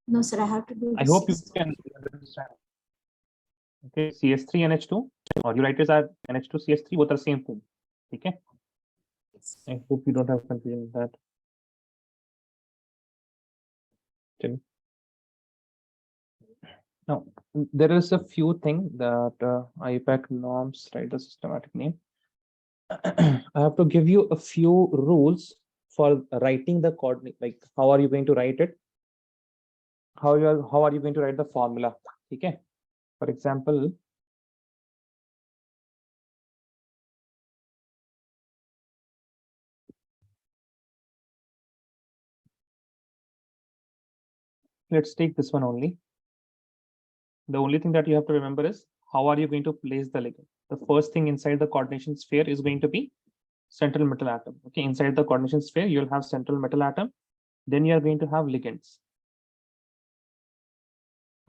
No, sir, I have to do I this. hope you can understand. Okay, CH3NH2 or you write it as NH2CH3, both are same thing. Okay. I hope you don't have confusion with that. Okay. Now, there is a few things that IUPAC norms, write the systematic name. I have to give you a few rules for writing the coordinate, like how are you going to write it? How are you going to write the formula? Okay. For example, let's take this one only. The only thing that you have to remember is how are you going to place the ligand? The first thing inside the coordination sphere is going to be central metal atom. Okay, inside the coordination sphere, you'll have central metal atom. Then you are going to have ligands.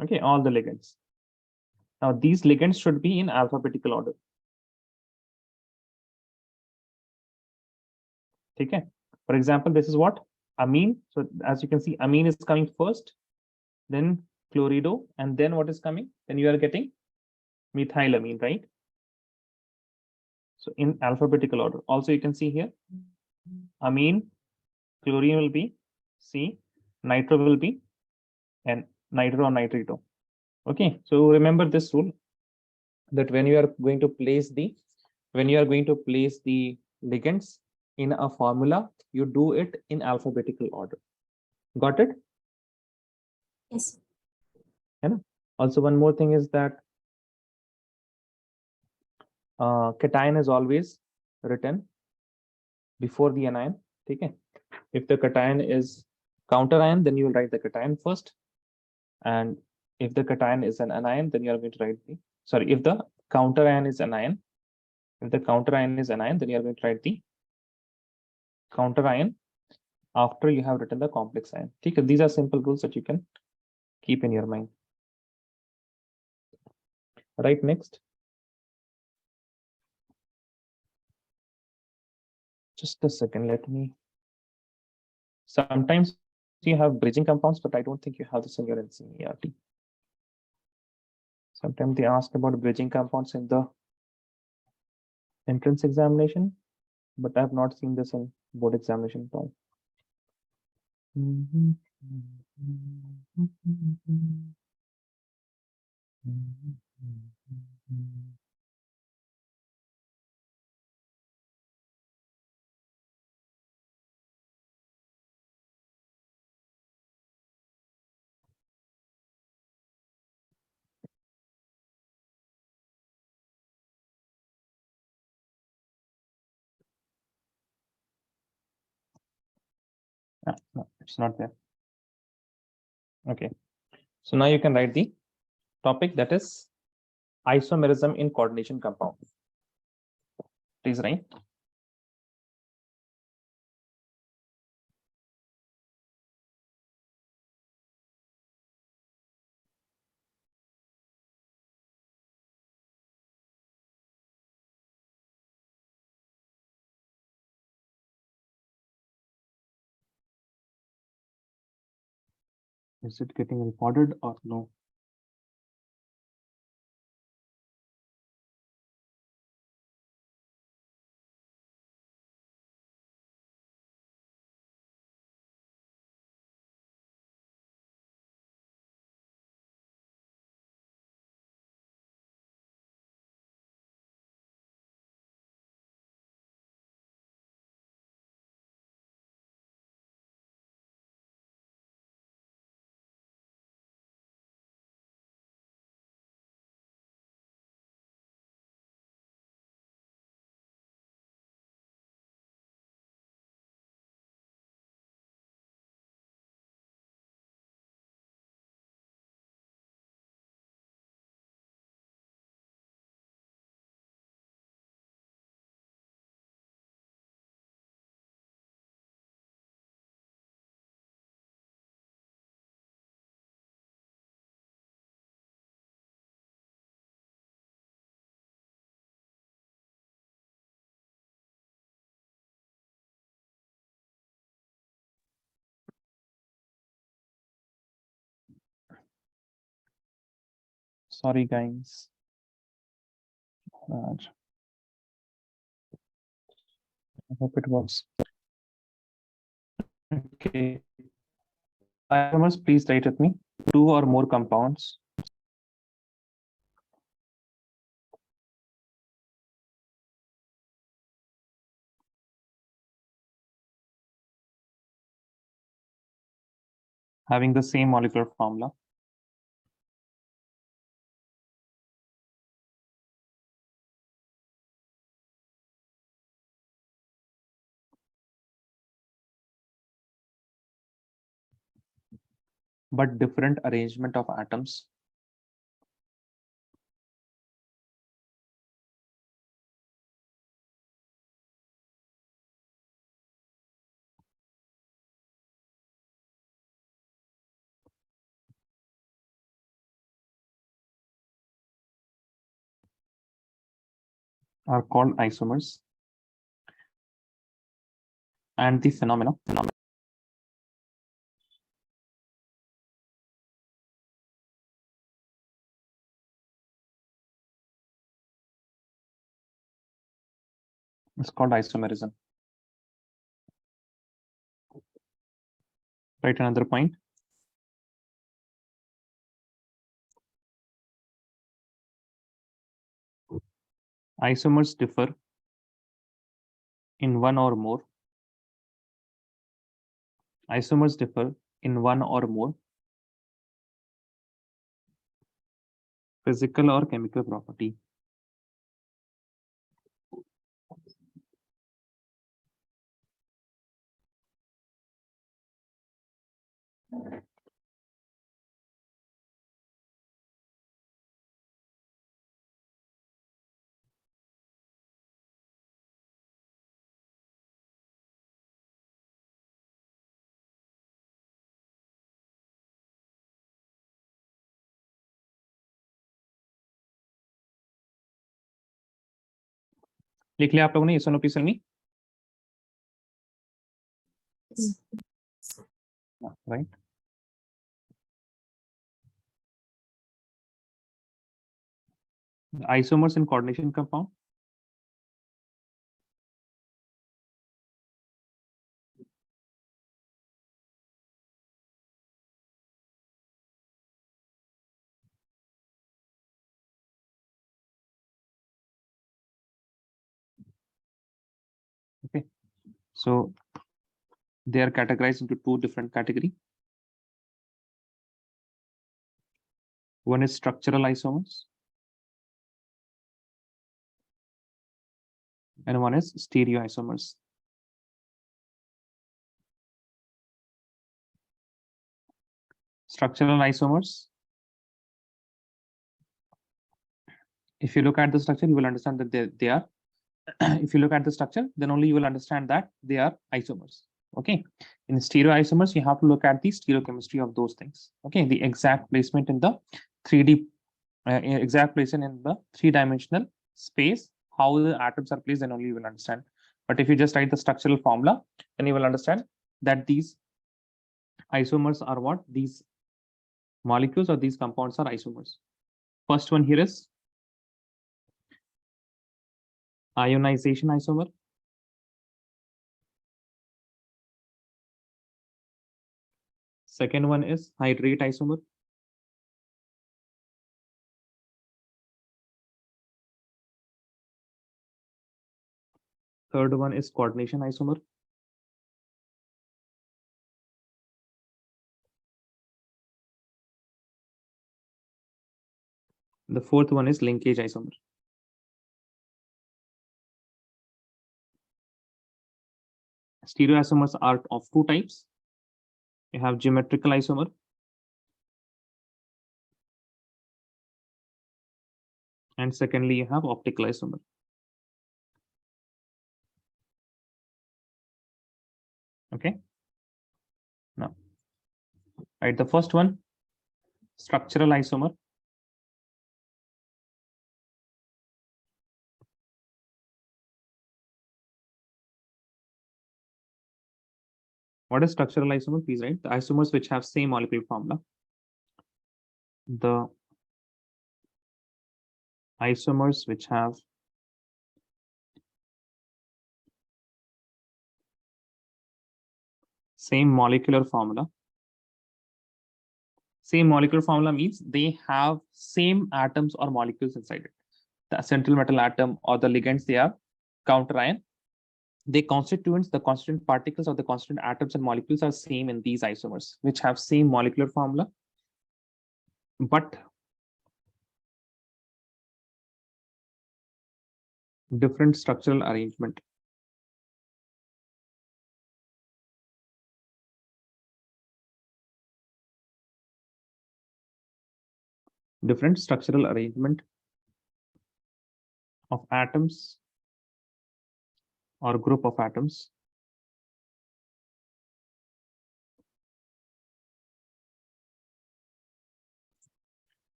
Okay, all the ligands. Now these ligands should be in alphabetical order. Okay. For example, this is what amine. So as you can see, amine is coming first, then chlorido, and then what is coming? Then you are getting methylamine, right? So in alphabetical order. Also, you can see here, amine, chlorine will be C, nitro will be N, nitro or nitrito. Okay, so remember this rule that when you are going to place the ligands in a formula, you do it in alphabetical order. Got it? Yes. And also one more thing is that cation is always written before the anion. Okay. If the cation is counter ion, then you will write the cation first. And if the cation is an anion, then you are going to write the, sorry, if the counter ion is anion, then you are going to write the counter ion after you have written the complex ion. Okay. These are simple rules that you can keep in your mind. Right, next. Just a second, let me. Sometimes you have bridging compounds, but I don't think you have this in your NCERT. Sometimes they ask about bridging compounds in the entrance examination, but I have not seen this in board examination at all. No, it's not there. Okay, so now you can write the topic, that is isomerism in coordination compound. Please write. Is it getting recorded or no? Sorry, guys. I hope it works. Okay. Isomers, please write with me. Two or more compounds having the same molecular formula but different arrangement of atoms are called isomers, and the phenomena is called isomerism. Write another point. Isomers differ in one or more. Isomers differ in one or more physical or chemical property. लिख लिया आप लोगों ने ये सोनो please मी right. Isomers in coordination compound okay, so they are categorized into two different categories. One is structural isomers and one is stereoisomers. Structural isomers, if you look at the structure, you will understand that they are if you look at the structure, then only you will understand that they are isomers. Okay, in stereoisomers, you have to look at the stereochemistry of those things. Okay, the exact placement in the 3D, exact placement in the three-dimensional space, how the atoms are placed, then only you will understand. But if you just write the structural formula, then you will understand that these isomers are what? These molecules or these compounds are isomers. First one here is ionization isomer. Second one is hydrate isomer. Third one is coordination isomer. The fourth one is linkage isomer. Stereoisomers are of two types. You have geometrical isomer and secondly you have optical isomer. Okay, now right, the first one, structural isomer. What is structural isomer? Please write the isomers which have same molecular formula. The isomers which have same molecular formula. Same molecular formula means they have same atoms or molecules inside it. The central metal atom or the ligands, they are counter ion. The constituents, the constituent particles or the constituent atoms and molecules are same in these isomers, which have same molecular formula, but different structural arrangement. Different structural arrangement of atoms or group of atoms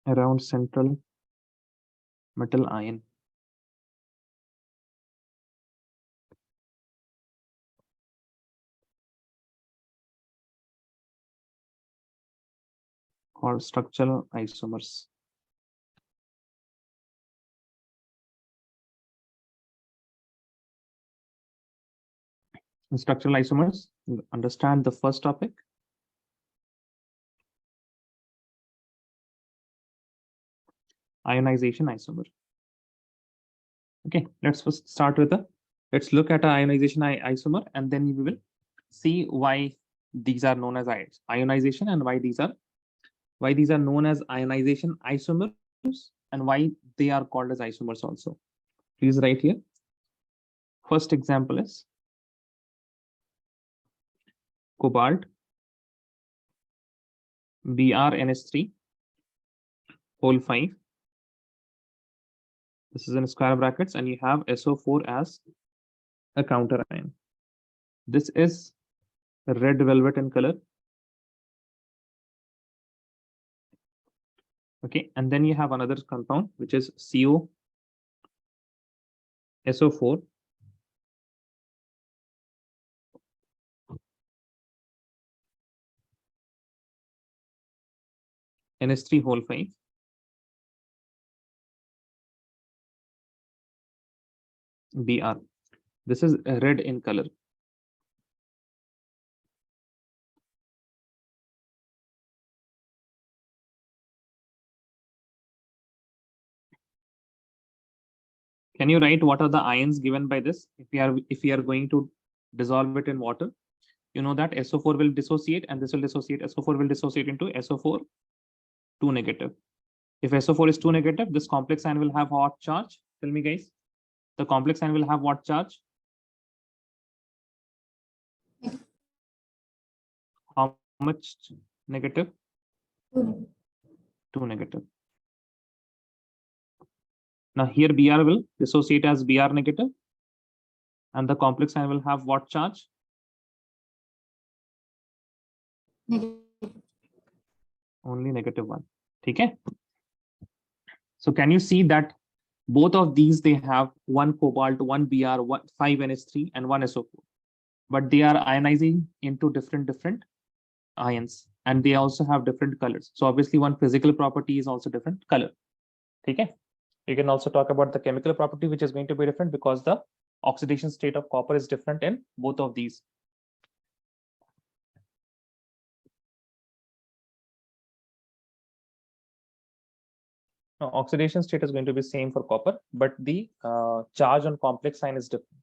around central metal ion. Called structural isomers. In structural isomers, understand the first topic. Ionization isomer. Okay, let's first start with let's look at an ionization isomer, and then we will see why these are known as ionization and why these are known as ionization isomers and why they are called as isomers also. Please write here. First example is cobalt, BrNH3, whole 5. This is in square brackets, and you have SO4 as a counter ion. This is red velvet in color. Okay, and then you have another compound which is CO SO4 NH3 whole 5. Br. This is red in color. Can you write what are the ions given by this? If we are going to dissolve it in water, you know that SO4 will dissociate and this will dissociate. SO4 will dissociate into SO4 2 negative. If SO4 is 2 negative, this complex ion will have what charge? Tell me, guys. The complex ion will have what charge? How much negative? 2 negative. Now here Br will dissociate as Br negative, and the complex ion will have what charge? Negative. Only -1. Okay. So can you see that both of these, they have one cobalt, one Br, 5NH3 and one SO4, but they are ionizing into different ions, and they also have different colors. So obviously one physical property is also different color. Okay. You can also talk about the chemical property, which is going to be different because the oxidation state of copper is different in both of these. Now, oxidation state is going to be same for copper, but the charge on complex ion is different.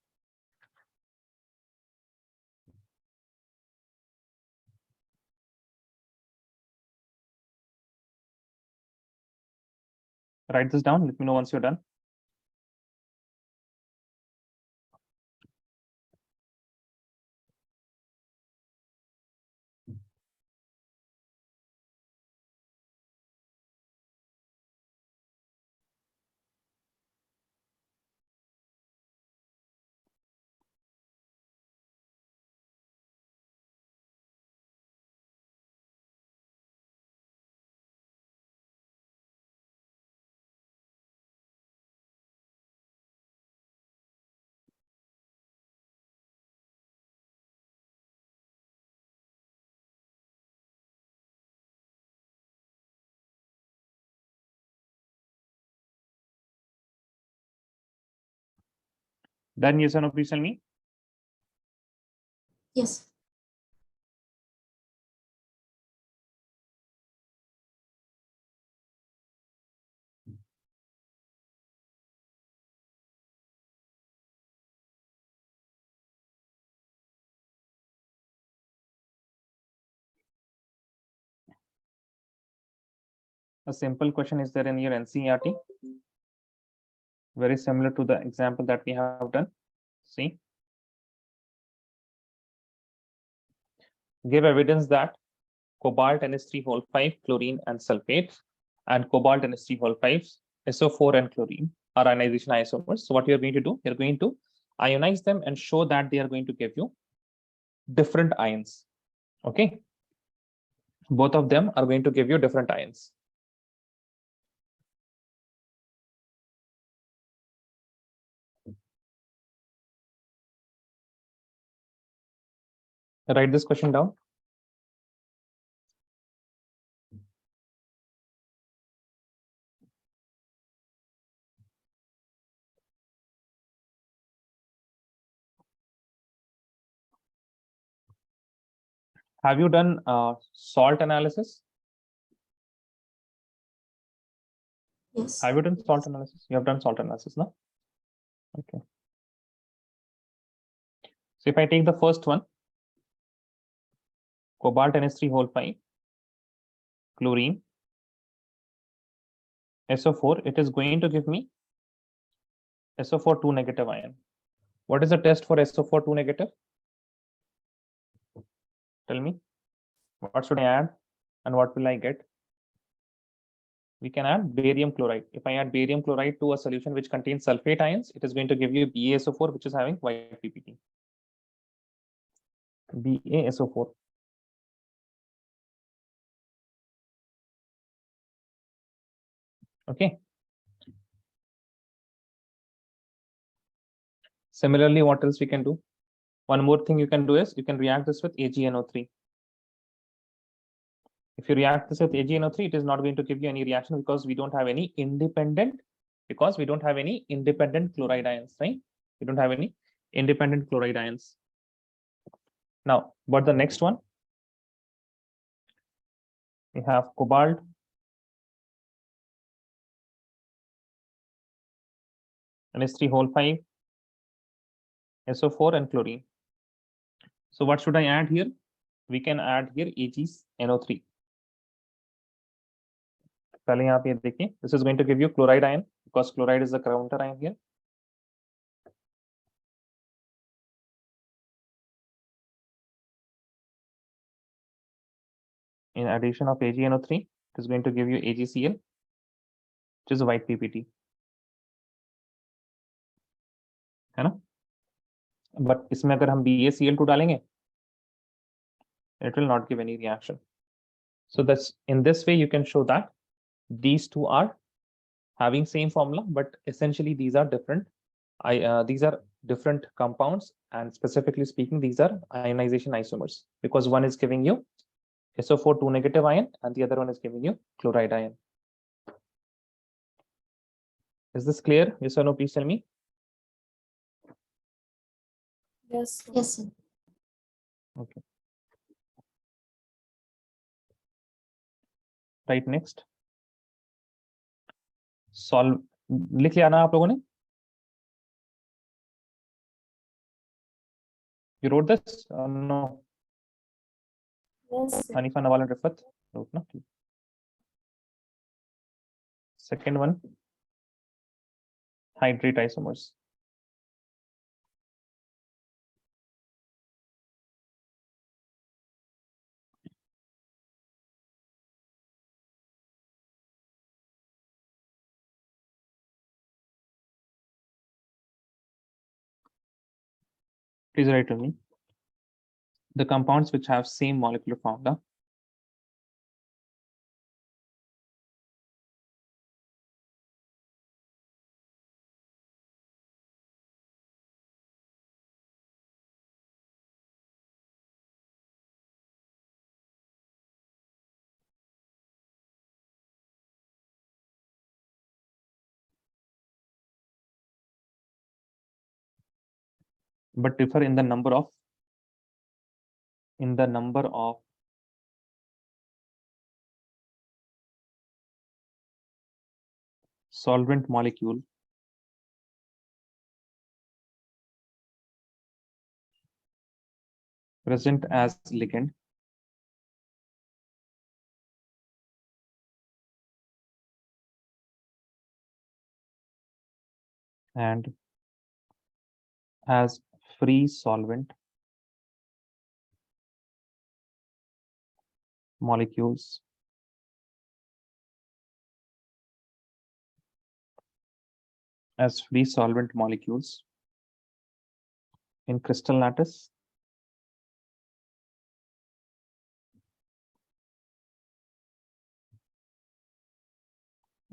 Write this down. Let me know once you're done. Done, yes or no, please tell me. Yes. A simple question is there in your NCERT, very similar to the example that we have done. See, give evidence that cobalt NH3 5, chlorine and sulfate, and cobalt NH3 5, SO4 and chlorine are ionization isomers. So what you're going to do, you're going to ionize them and show that they are going to give you different ions. Okay, both of them are going to give you different ions. Write this question down. Have you done salt analysis? Yes. Have you done salt analysis? You have done salt analysis, no? Okay. So if I take the first one, cobalt NH3 5, chlorine, SO4, it is going to give me SO4 2 negative ion. What is the test for SO4 2 negative? Tell me. What should I add and what will I get? We can add barium chloride. If I add barium chloride to a solution which contains sulfate ions, it is going to give you BaSO4, which is having white PPT. BaSO4. Okay. Similarly, what else we can do? One more thing you can do is you can react this with AgNO3. If you react this with AgNO3, it is not going to give you any reaction because we don't have any independent, chloride ions, right? We don't have any independent chloride ions. Now, but the next one, we have cobalt, NH3 5, SO4 and chlorine. So what should I add here? We can add here AgNO3. पहले यहाँ पे देखिए, this is going to give you chloride ion because chloride is the counter ion here. In addition of AgNO3, it is going to give you AgCl, which is a white PPT. है ना? But इसमें अगर हम BaCl2 डालेंगे, it will not give any reaction. So that's in this way you can show that these two are having same formula, but essentially these are different. These are different compounds, and specifically speaking, these are ionization isomers because one is giving you SO4 2 negative ion and the other one is giving you chloride ion. Is this clear? Yes or no? Please tell me. Yes. Yes, sir. Okay. Right, next. Solve. लिख लिया ना आप लोगों ने? You wrote this? No. Yes, sir. Hanifa, Nawal, and Rifat wrote, no? Second one, hydrate isomers. Please write to me. The compounds which have same molecular formula. but differ in the number of solvent molecule present as ligand and as free solvent molecules in crystal lattice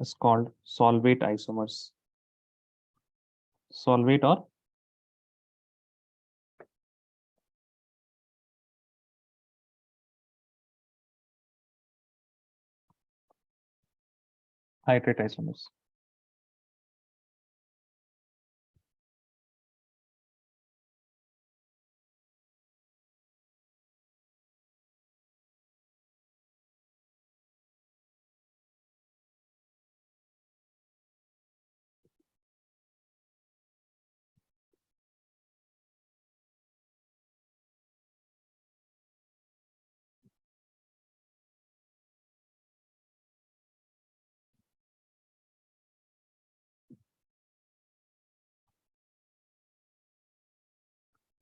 is called solvate isomers. Solvate or hydrate isomers.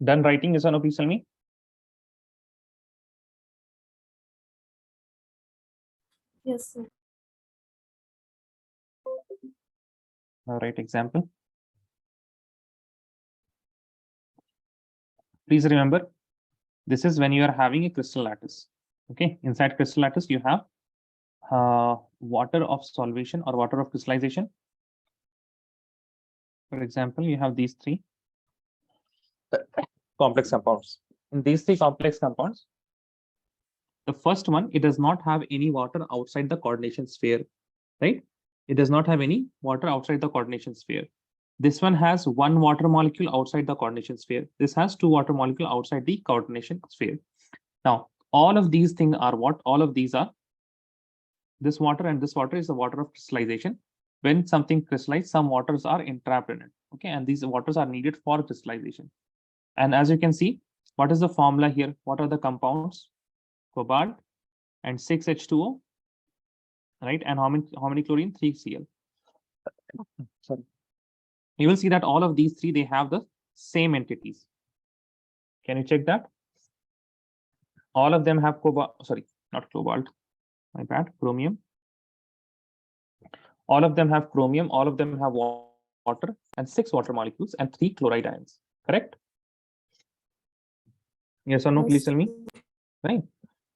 Done writing, yes or no? Please tell me. Yes, sir. All right, example. Please remember, this is when you are having a crystal lattice. Okay, inside crystal lattice, you have water of solvation or water of crystallization. For example, you have these three complex compounds. In these three complex compounds, the first one, it does not have any water outside the coordination sphere, right? It does not have any water outside the coordination sphere. This one has one water molecule outside the coordination sphere. This has two water molecule outside the coordination sphere. Now, all of these things are what? All of these are this water, and this water is the water of crystallization. When something crystallizes, some waters are entrapped in it. Okay, and these waters are needed for crystallization. And as you can see, what is the formula here? What are the compounds? Cobalt and 6H2O, right? And how many chlorine? 3Cl. Sorry. You will see that all of these three, they have the same entities. Can you check that? All of them have cobalt, sorry, not cobalt, my bad, chromium. All of them have chromium, all of them have water and 6 water molecules and 3 chloride ions, correct? Yes or no, please tell me, right?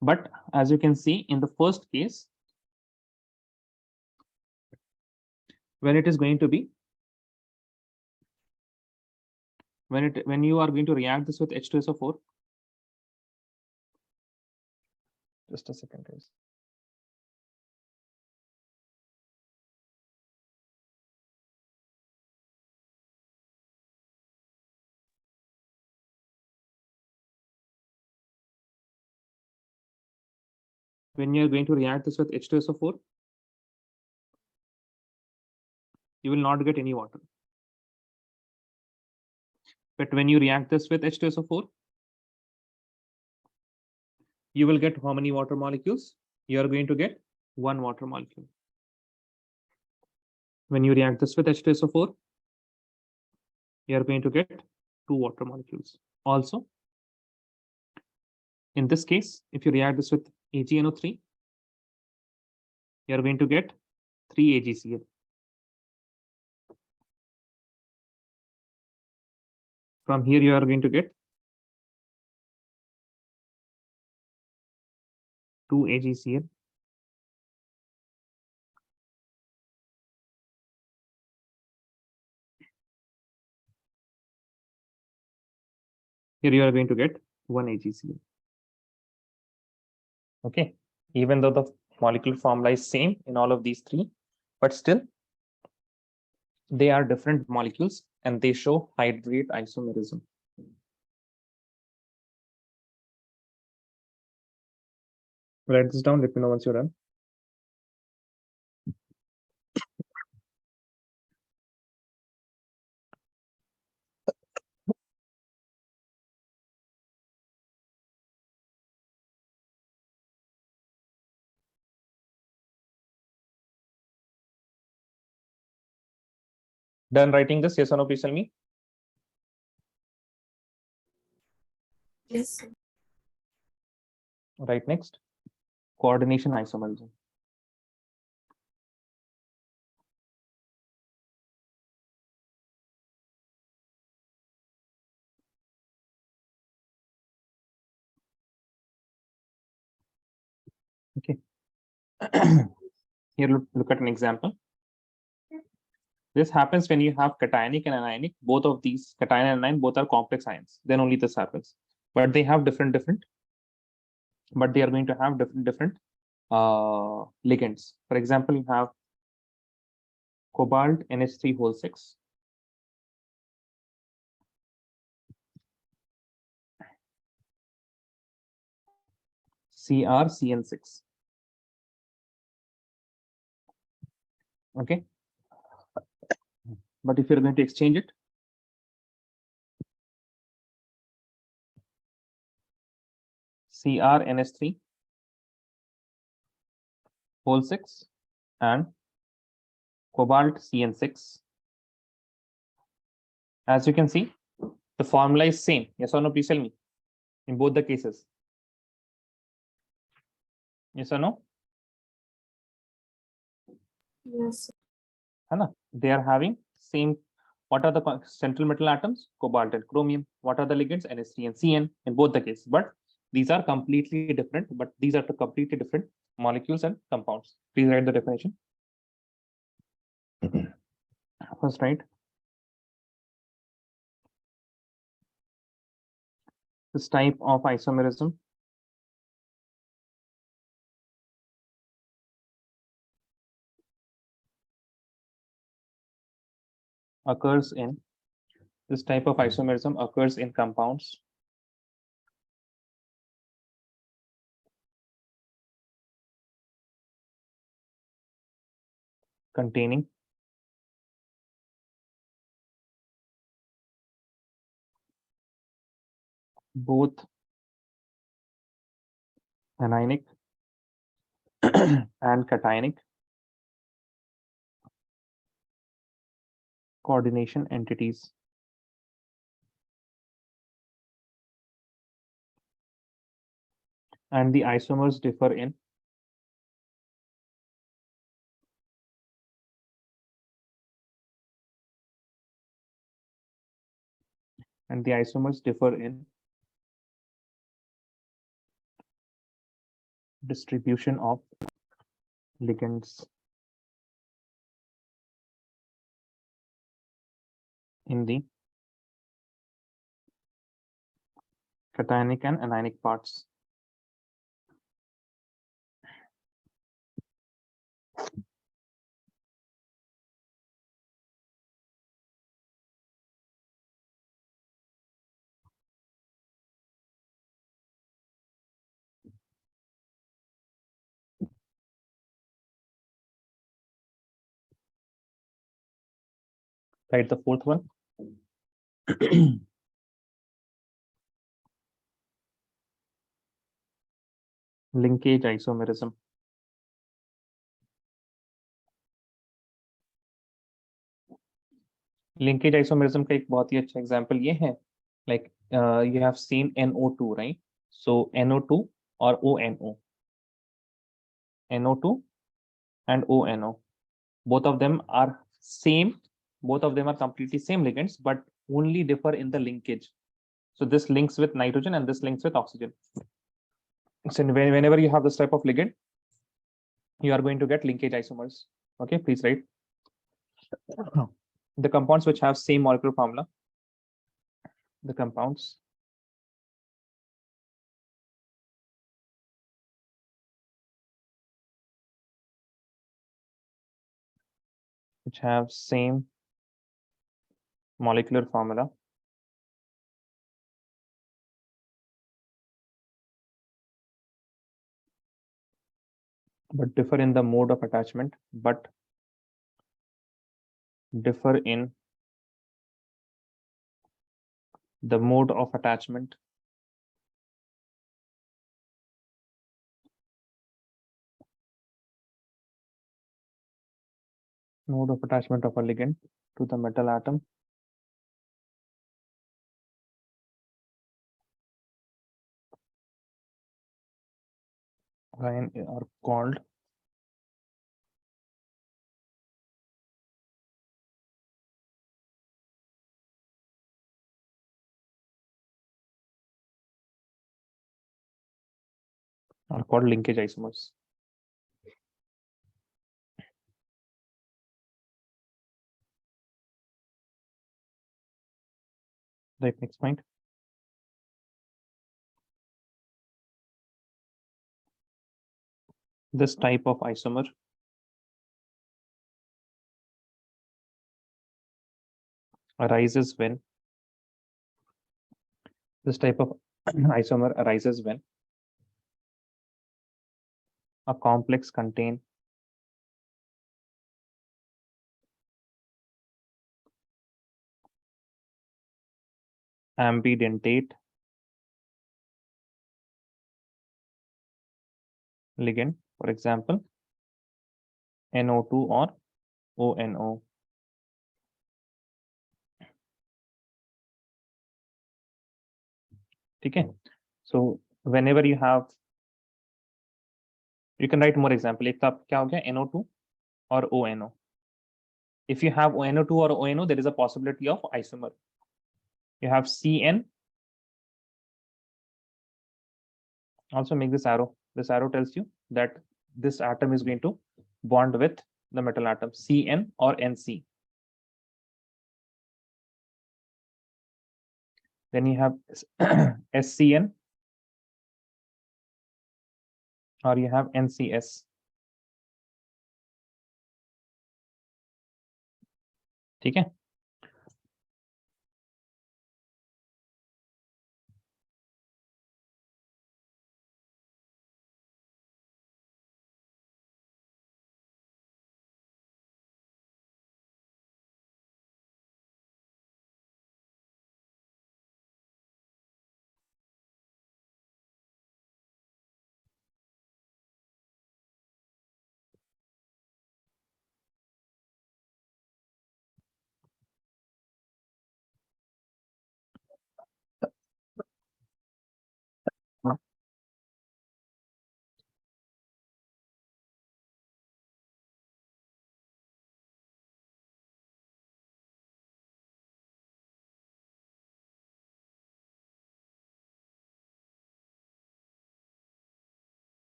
But as you can see in the first case, when it is going to be, when you are going to react this with H2SO4, just a second, guys. When you're going to react this with H2SO4, you will not get any water. But when you react this with H2SO4, you will get how many water molecules? You are going to get one water molecule. When you react this with H2SO4, you are going to get two water molecules. Also, in this case, if you react this with AgNO3, you are going to get 3 AgCl. From here, you are going to get 2 AgCl. Here you are going to get 1 AgCl. Okay, even though the molecular formula is same in all of these three, but still they are different molecules and they show hydrate isomerism. Write this down. Let me know once you're done. Done writing this? Yes or no? Please tell me. Yes, sir. Right, next. Coordination isomerism. Okay. Here, look at an example. This happens when you have cationic and anionic. Both of these, cation and anion, both are complex ions. Then only this happens. But they have different, but they are going to have different ligands. For example, you have cobalt NH3 whole 6. CrCN6. Okay. But if you're going to exchange it, CrNH3 whole 6 and cobalt CN6. As you can see, the formula is same. Yes or no? Please tell me. In both the cases. Yes or no? Yes, sir. They are having same. What are the central metal atoms? Cobalt and chromium. What are the ligands? NH3 and CN in both the cases. But these are completely different. But these are the completely different molecules and compounds. Please write the definition. First, write this type of isomerism occurs in compounds containing both anionic and cationic coordination entities. And the isomers differ in distribution of ligands in the cationic and anionic parts. Write the fourth one. Linkage isomerism. Linkage isomerism का एक बहुत ही अच्छा example ये है, like you have seen NO2, right? So NO2 or ONO, NO2 and ONO, both of them are same, both of them are completely same ligands, but only differ in the linkage. So this links with nitrogen and this links with oxygen. So whenever you have this type of ligand, you are going to get linkage isomers. Okay, please write the compounds which have same molecular formula. The compounds which have same molecular formula but differ in the mode of attachment, but differ in the mode of attachment mode of attachment of a ligand to the metal atom are called linkage isomers. Right, next point. This type of isomer arises when a complex contain ambidentate ligand, for example, NO2 or ONO. Okay, so whenever you have, you can write more example. एक तो क्या हो गया NO2 or ONO. If you have NO2 or ONO, there is a possibility of isomer. You have CN. Also make this arrow. This arrow tells you that this atom is going to bond with the metal atom CN or NC. Then you have SCN or you have NCS. ठीक है?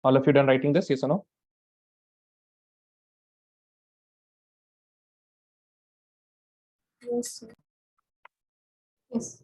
All of you done writing this? Yes or no? Yes, sir. Yes.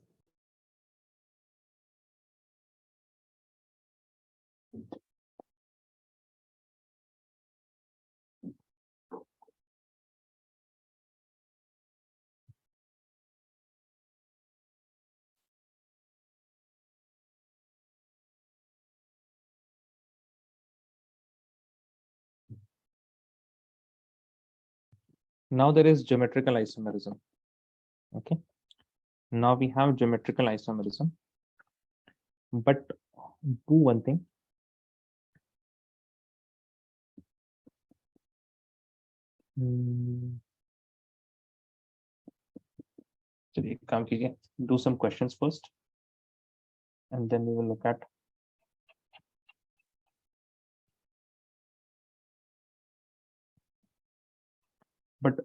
Now there is geometrical isomerism. Okay. Now we have geometrical isomerism. But do one thing. चलिए एक काम कीजिए. Do some questions first, and then we will look at. But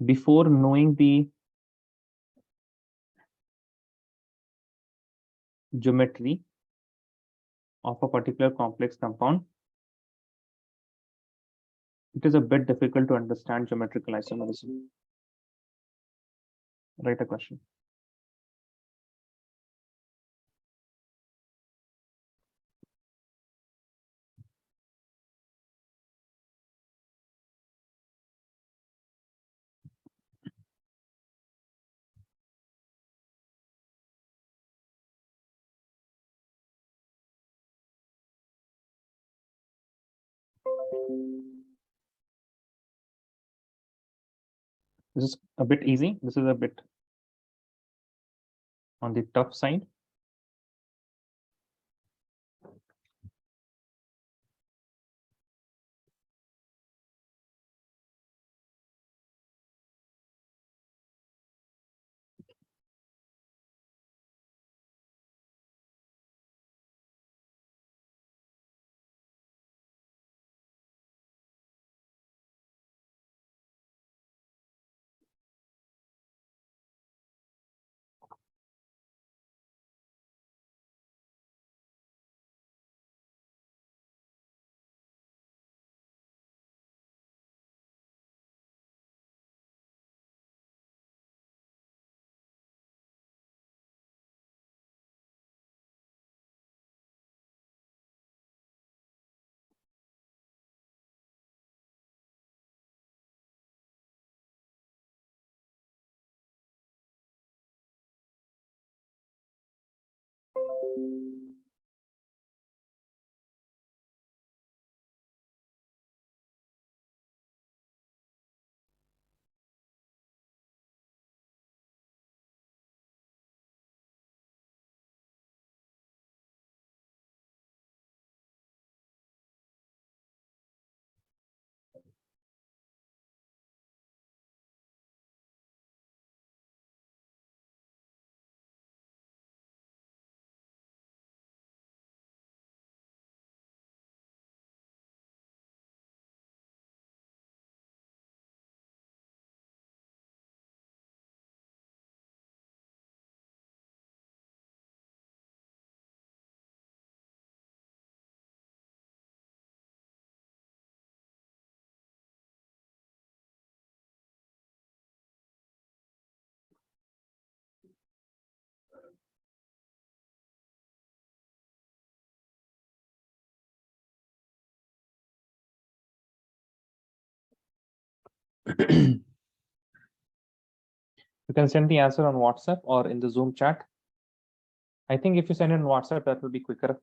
before knowing the geometry of a particular complex compound, it is a bit difficult to understand geometrical isomerism. Write a question. This is a bit easy. This is a bit on the tough side. You can send the answer on WhatsApp or in the Zoom chat. I think if you send it on WhatsApp, that will be quicker.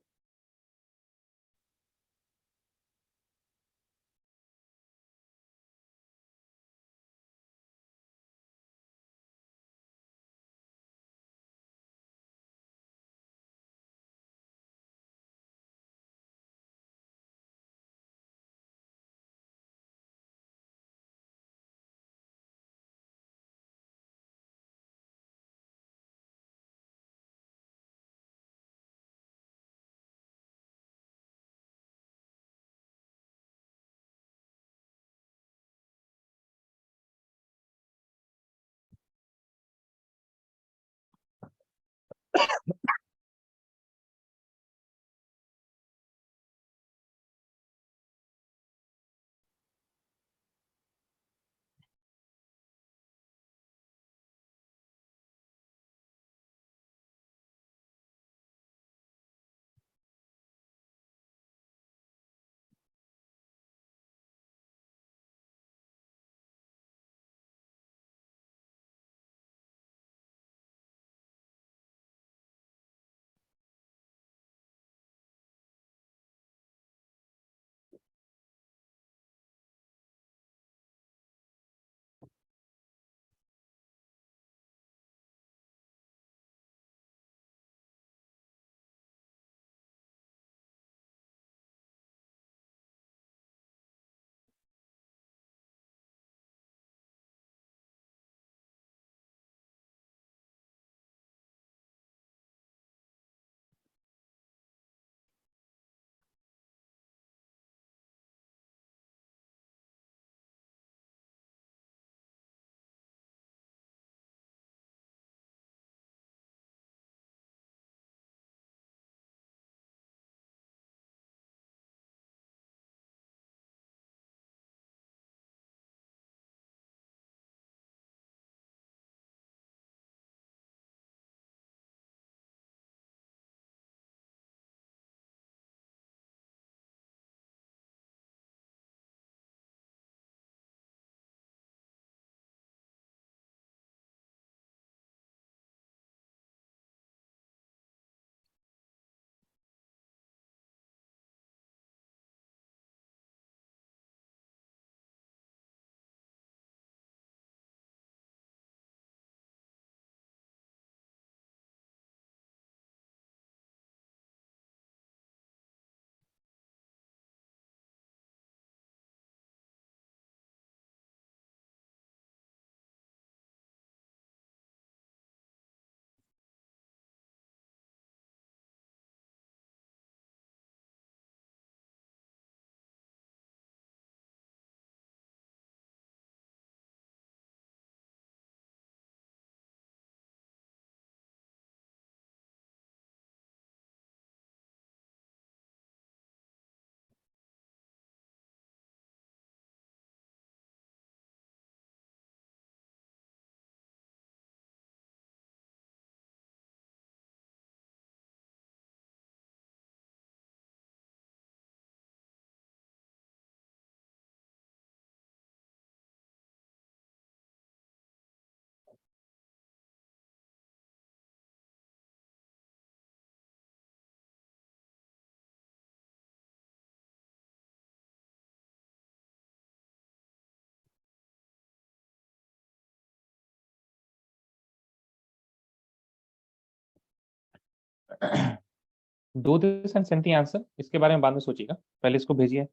Do this and send the answer, इसके बारे में बाद में सोचिएगा, पहले इसको भेजिए।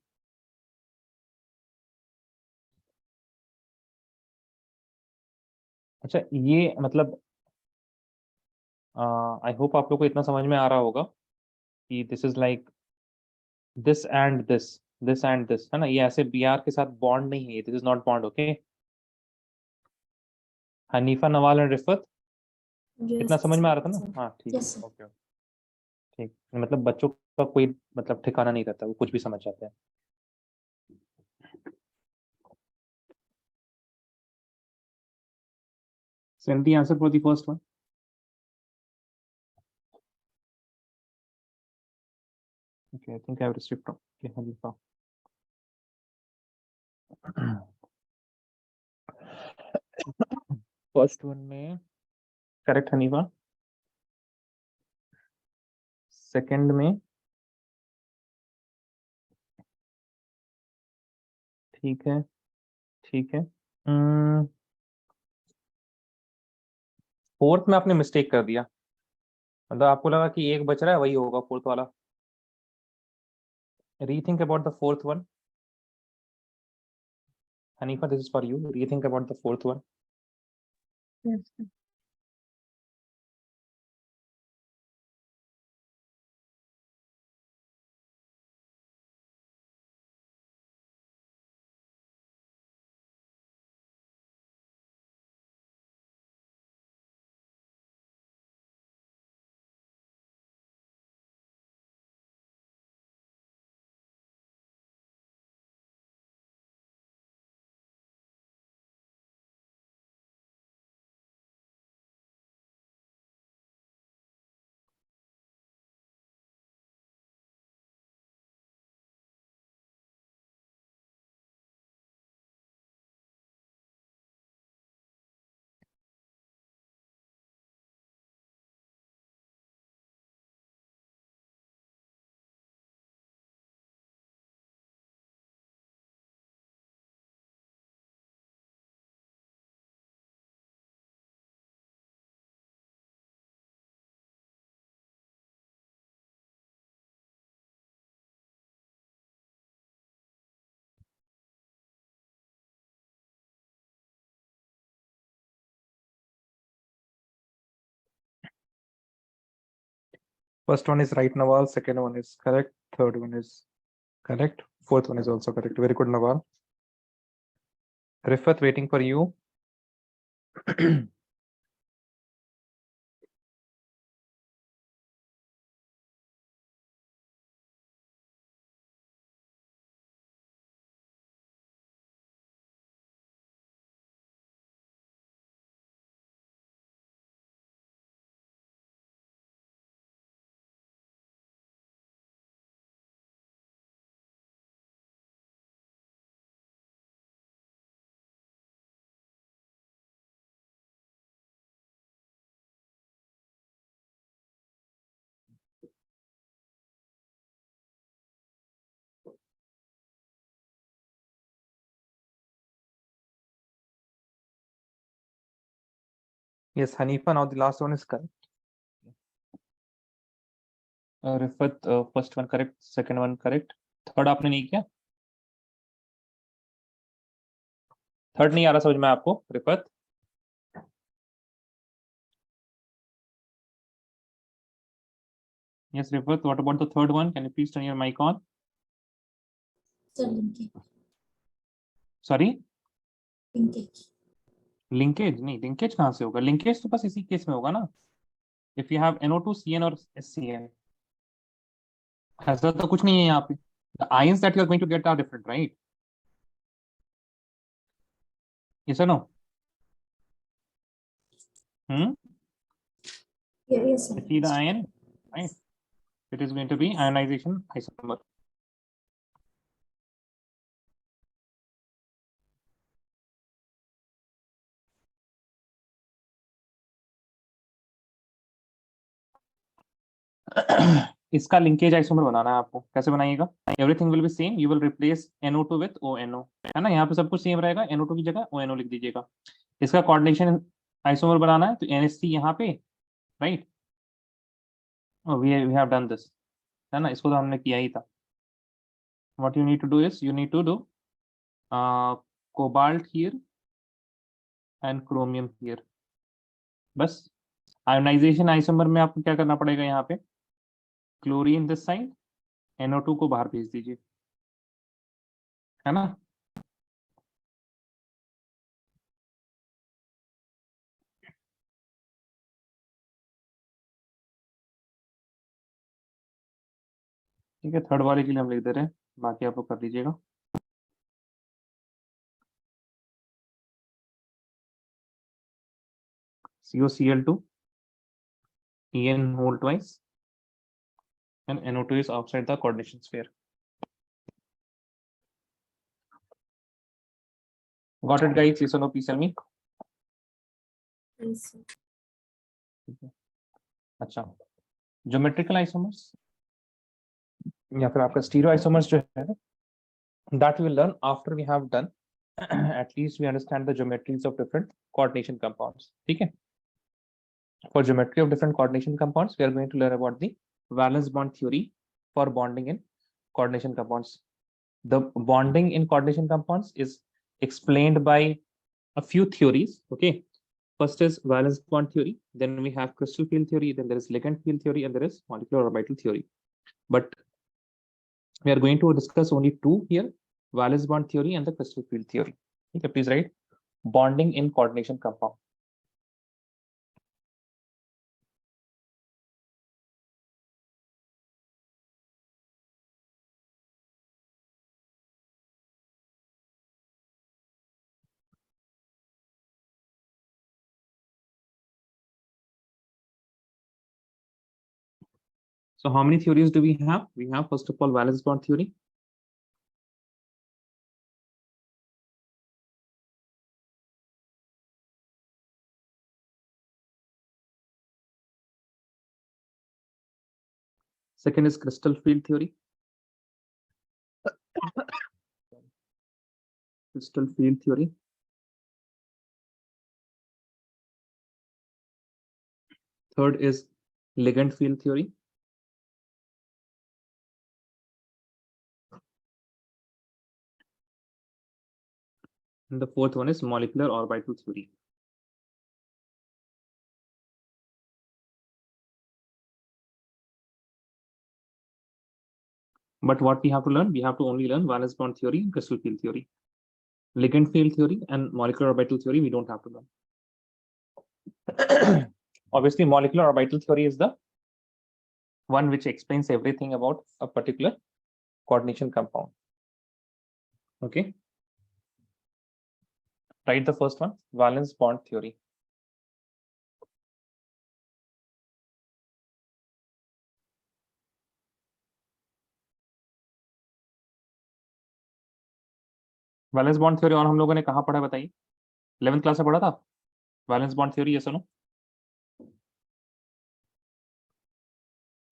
अच्छा, ये मतलब आई होप आप लोग को इतना समझ में आ रहा होगा कि this is like this and this and this, है ना, ये ऐसे बी आर के साथ बॉन्ड नहीं है, this is not bond, okay. Hanifa, Nawal and Rifat, इतना समझ में आ रहा था ना? हाँ ठीक है, Yes, sir. ओके। ठीक, मतलब बच्चों का कोई मतलब ठिकाना नहीं रहता, वो कुछ भी समझ जाते हैं। Send the answer for the first one. Okay, I think I have received from Hanifa. First one में correct हनीफा, सेकंड में ठीक है, ठीक है। फोर्थ में आपने मिस्टेक कर दिया, मतलब आपको लगा कि एक बच रहा है, वही होगा फोर्थ वाला। Rethink about the fourth one. Hanifa, this is for you, rethink about the fourth one. Yes, sir. First one is right, Nawal. Second one is correct. Third one is correct. Fourth one is also correct. Very good, Nawal. Rifat, waiting for you. Yes, Hanifa. Now the last one is correct. Rifat, first one correct, second one correct. Third आपने नहीं किया? Third नहीं आ रहा समझ में आपको, Rifat? Yes, Rifat. What about the third one? Can you please turn your mic on? Sir, linkage. Sorry? Linkage. Linkage नहीं, linkage कहाँ से होगा? लिंकेज तो बस इसी केस में होगा ना, if you have NO2 CN और SCN। ऐसा तो कुछ नहीं है यहाँ पे। The ions that you are going to get are different, right? Yes or no? Hmm? Yes, sir. See the ion, right? It is going to be ionization isomer. इसका linkage isomer बनाना है आपको, कैसे बनाइएगा? Everything will be same, you will replace NO2 with ONO, है ना, यहाँ पे सब कुछ सेम रहेगा, NO2 की जगह ONO लिख दीजिएगा। इसका कोऑर्डिनेशन आइसोमर बनाना है तो NH3 यहाँ पे, right, we have done this, है ना, इसको तो हमने किया ही था. What you need to do is you need to do cobalt here and chromium here. बस आयोनाइजेशन आइसोमर में आपको क्या करना पड़ेगा, यहाँ पे क्लोरीन दिस साइड, NO2 को बाहर भेज दीजिए, है ना. ठीक है, थर्ड वाले के लिए हम लिख दे रहे हैं, बाकी आप लोग कर लीजिएगा. COCl2 En whole twice and NO2 is outside the coordination sphere. Got it guys? Yes or no? Please tell me. Yes, sir. अच्छा, ज्योमेट्रिकल आइसोमर्स या फिर आपका स्टीरियो आइसोमर्स जो है, that we will learn after we have done at least we understand the geometries of different coordination compounds. ठीक है, for geometry of different coordination compounds we are going to learn about the valence bond theory for bonding in coordination compounds. The bonding in coordination compounds is explained by a few theories. Okay, first is valence bond theory, then we have crystal field theory, then there is ligand field theory, and there is molecular orbital theory. But we are going to discuss only two here, valence bond theory and the crystal field theory. Okay, please write bonding in coordination compound. So how many theories do we have? We have first of all valence bond theory. Second is crystal field theory. Crystal field theory. Third is ligand field theory. And the fourth one is molecular orbital theory. But what we have to learn, we have to only learn valence bond theory and crystal field theory. Ligand field theory and molecular orbital theory we don't have to learn. Obviously, molecular orbital theory is the one which explains everything about a particular coordination compound. Okay. Write the first one, valence bond theory. Valence bond theory और हम लोगों ने कहाँ पढ़ा बताइए, 11th class में पढ़ा था वैलेंस बॉन्ड थ्योरी, ये सुनो,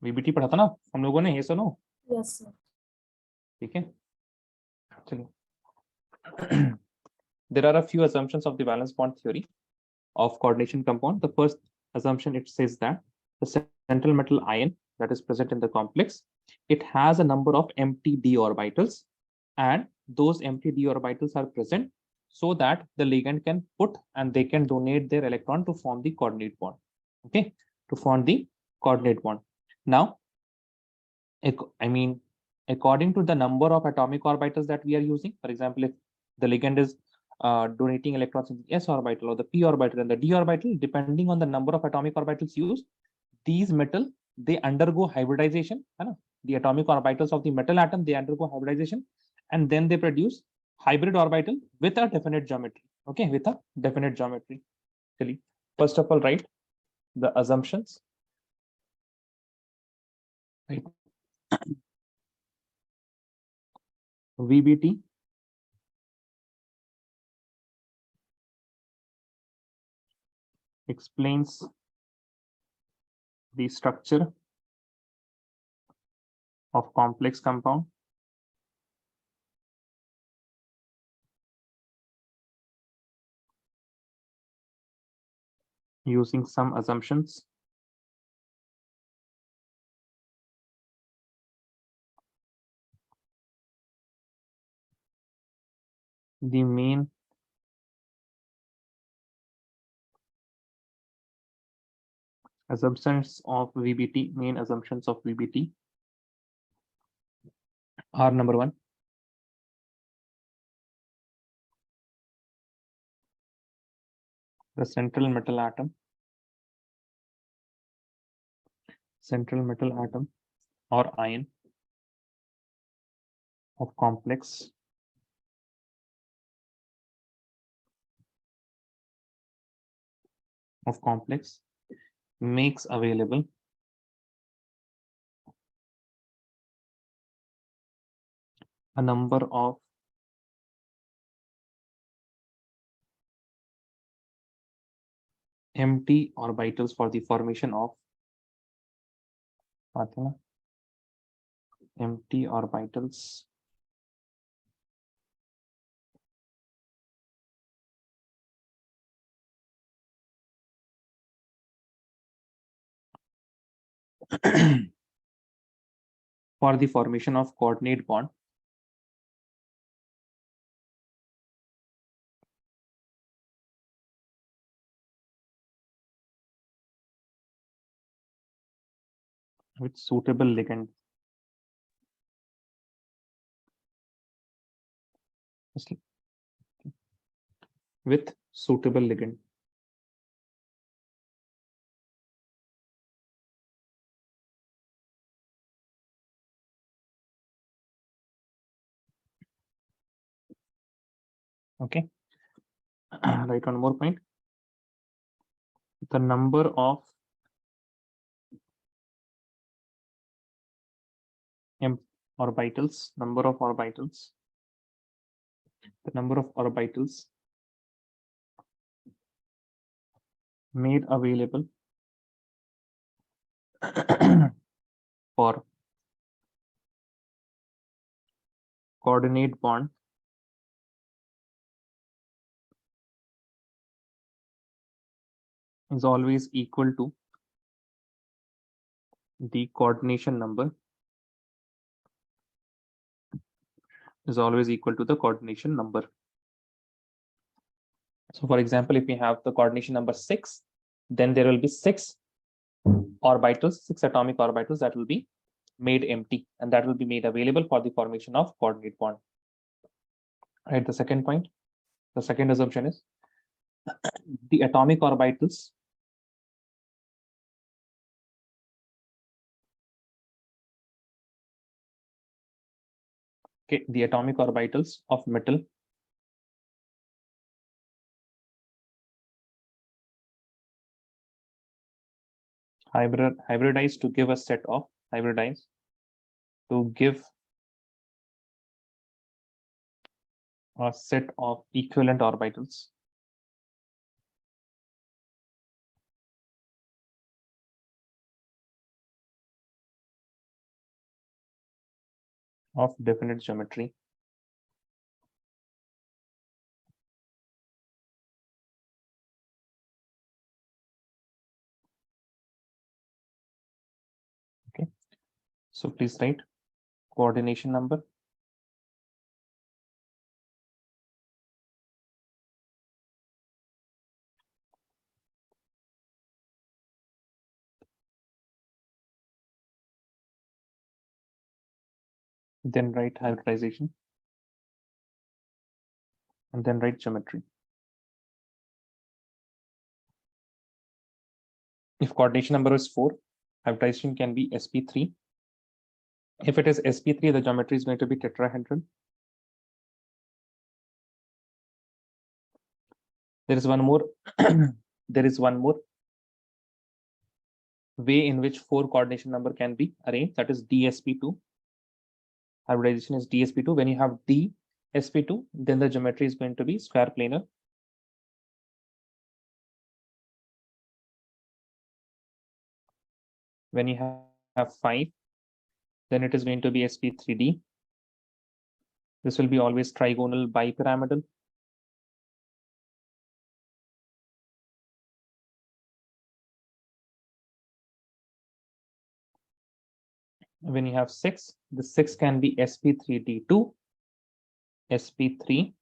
VBT पढ़ा था ना हम लोगों ने, ये सुनो. Yes, sir. ठीक है, चलिए. There are a few assumptions of the valence bond theory of coordination compound. The first assumption, it says that the central metal ion that is present in the complex, it has a number of empty d orbitals, and those empty d orbitals are present so that the ligand can put and they can donate their electron to form the coordinate bond. Okay, to form the coordinate bond. Now, I mean, according to the number of atomic orbitals that we are using, for example, if the ligand is donating electrons in the s orbital or the p orbital and the d orbital, depending on the number of atomic orbitals used, these metal, they undergo hybridization. The atomic orbitals of the metal atom, they undergo hybridization, and then they produce hybrid orbital with a definite geometry. Okay, with a definite geometry. First of all, write the assumptions. Right. VBT explains the structure of complex compound using some assumptions. the main assumptions of VBT, main assumptions of VBT are: number one, the central metal atom or ion of complex makes available a number of empty orbitals for the formation of empty orbitals for the formation of coordinate bond with suitable ligand. With suitable ligand. Okay. Write one more point. The number of orbitals, the number of orbitals made available for coordinate bond is always equal to the coordination number So for example, if we have the coordination number 6, then there will be 6 orbitals, 6 atomic orbitals that will be made empty, and that will be made available for the formation of coordinate bond. Right, the second point, the second assumption is the atomic orbitals the atomic orbitals of metal hybridize to give a set of equivalent orbitals of definite geometry. Okay, so please write coordination number, then write hybridization, and then write geometry. If coordination number is 4, hybridization can be sp3. If it is sp3, the geometry is going to be tetrahedral. There is one more way in which 4 coordination number can be arranged, that is dsp2. Hybridization is dsp2. When you have dsp2, then the geometry is going to be square planar. When you have 5, then it is going to be sp3d. This will be always trigonal bipyramidal. When you have 6, the 6 can be sp3d2, sp3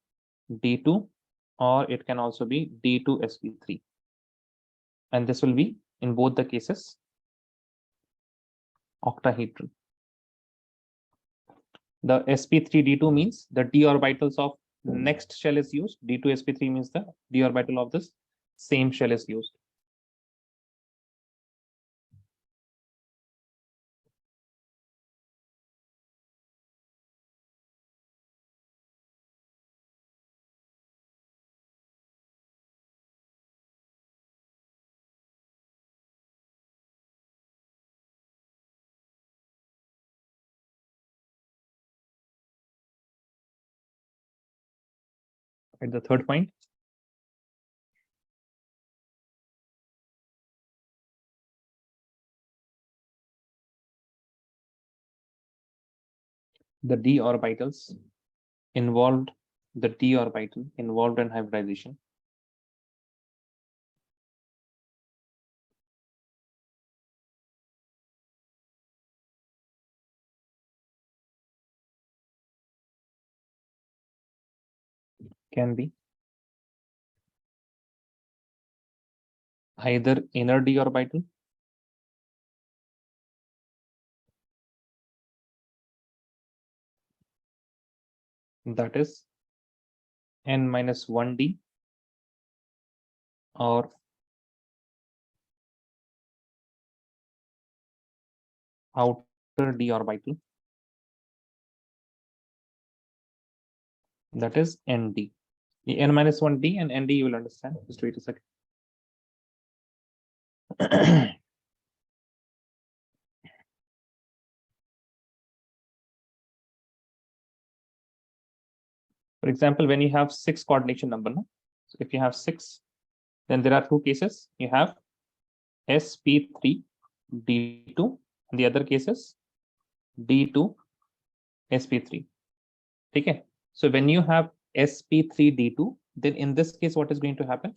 D2, or it can also be D2sp3. And this will be, in both the cases, octahedral. The sp3d2 means the d orbitals of next shell is used. D2sp3 means the d orbital of this same shell is used. Right, the third point. The d orbitals involved, the d orbital involved in hybridization can be either inner d orbital that is n-1d, or outer d orbital that is nd. The n-1d and nd you will understand. Just wait a second. For example, when you have 6 coordination number, no? So if you have 6, then there are two cases. You have sp3 d2, and the other case is d2 sp3. Okay. So when you have sp3 d2, then in this case, what is going to happen?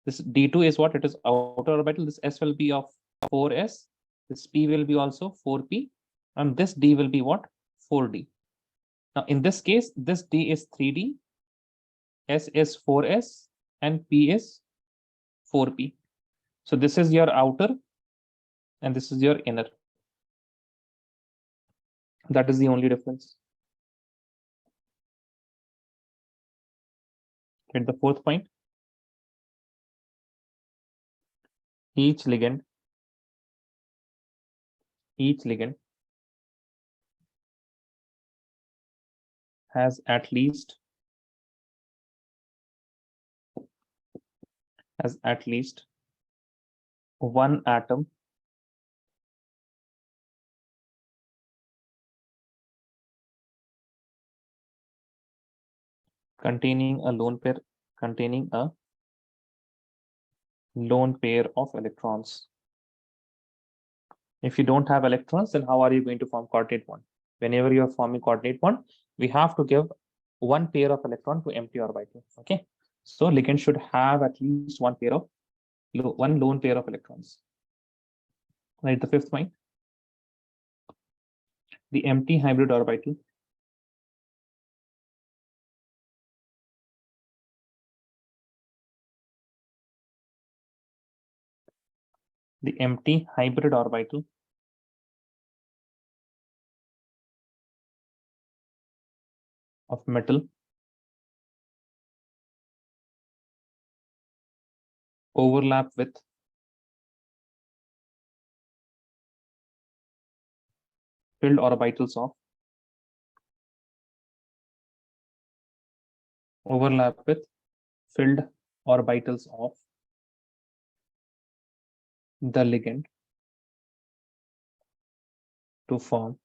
This d2 is what? It is outer orbital. This s will be of 4s. This p will be also 4p, and this d will be what? 4d. Now in this case, this d is 3d, s is 4s, and p is 4p. So this is your outer, and this is your inner. That is the only difference. At the fourth point, each ligand has at least one atom containing a lone pair of electrons. If you don't have electrons, then how are you going to form coordinate bond? Whenever you are forming coordinate bond, we have to give one pair of electron to empty orbital. Okay, so ligand should have at least one lone pair of electrons. Right, the fifth point, the empty hybrid orbital of metal overlap with filled orbitals of the ligand to form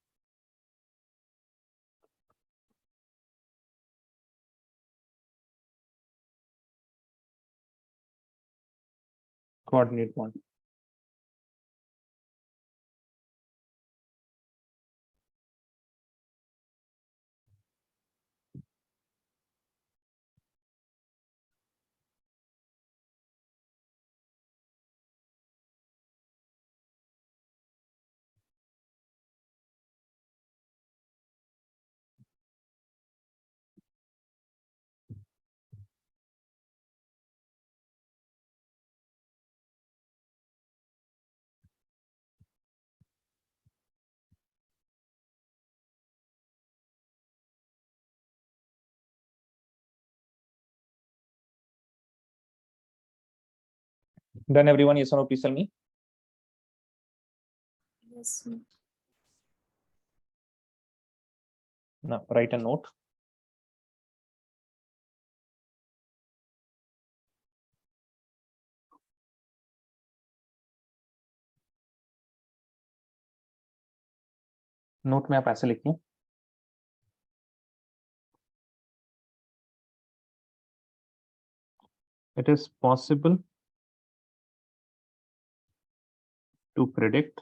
coordinate bond. Done everyone? Yes or no? Please tell me. Yes, sir. Now write a note. Note में आप ऐसे लिखिए, it is possible to predict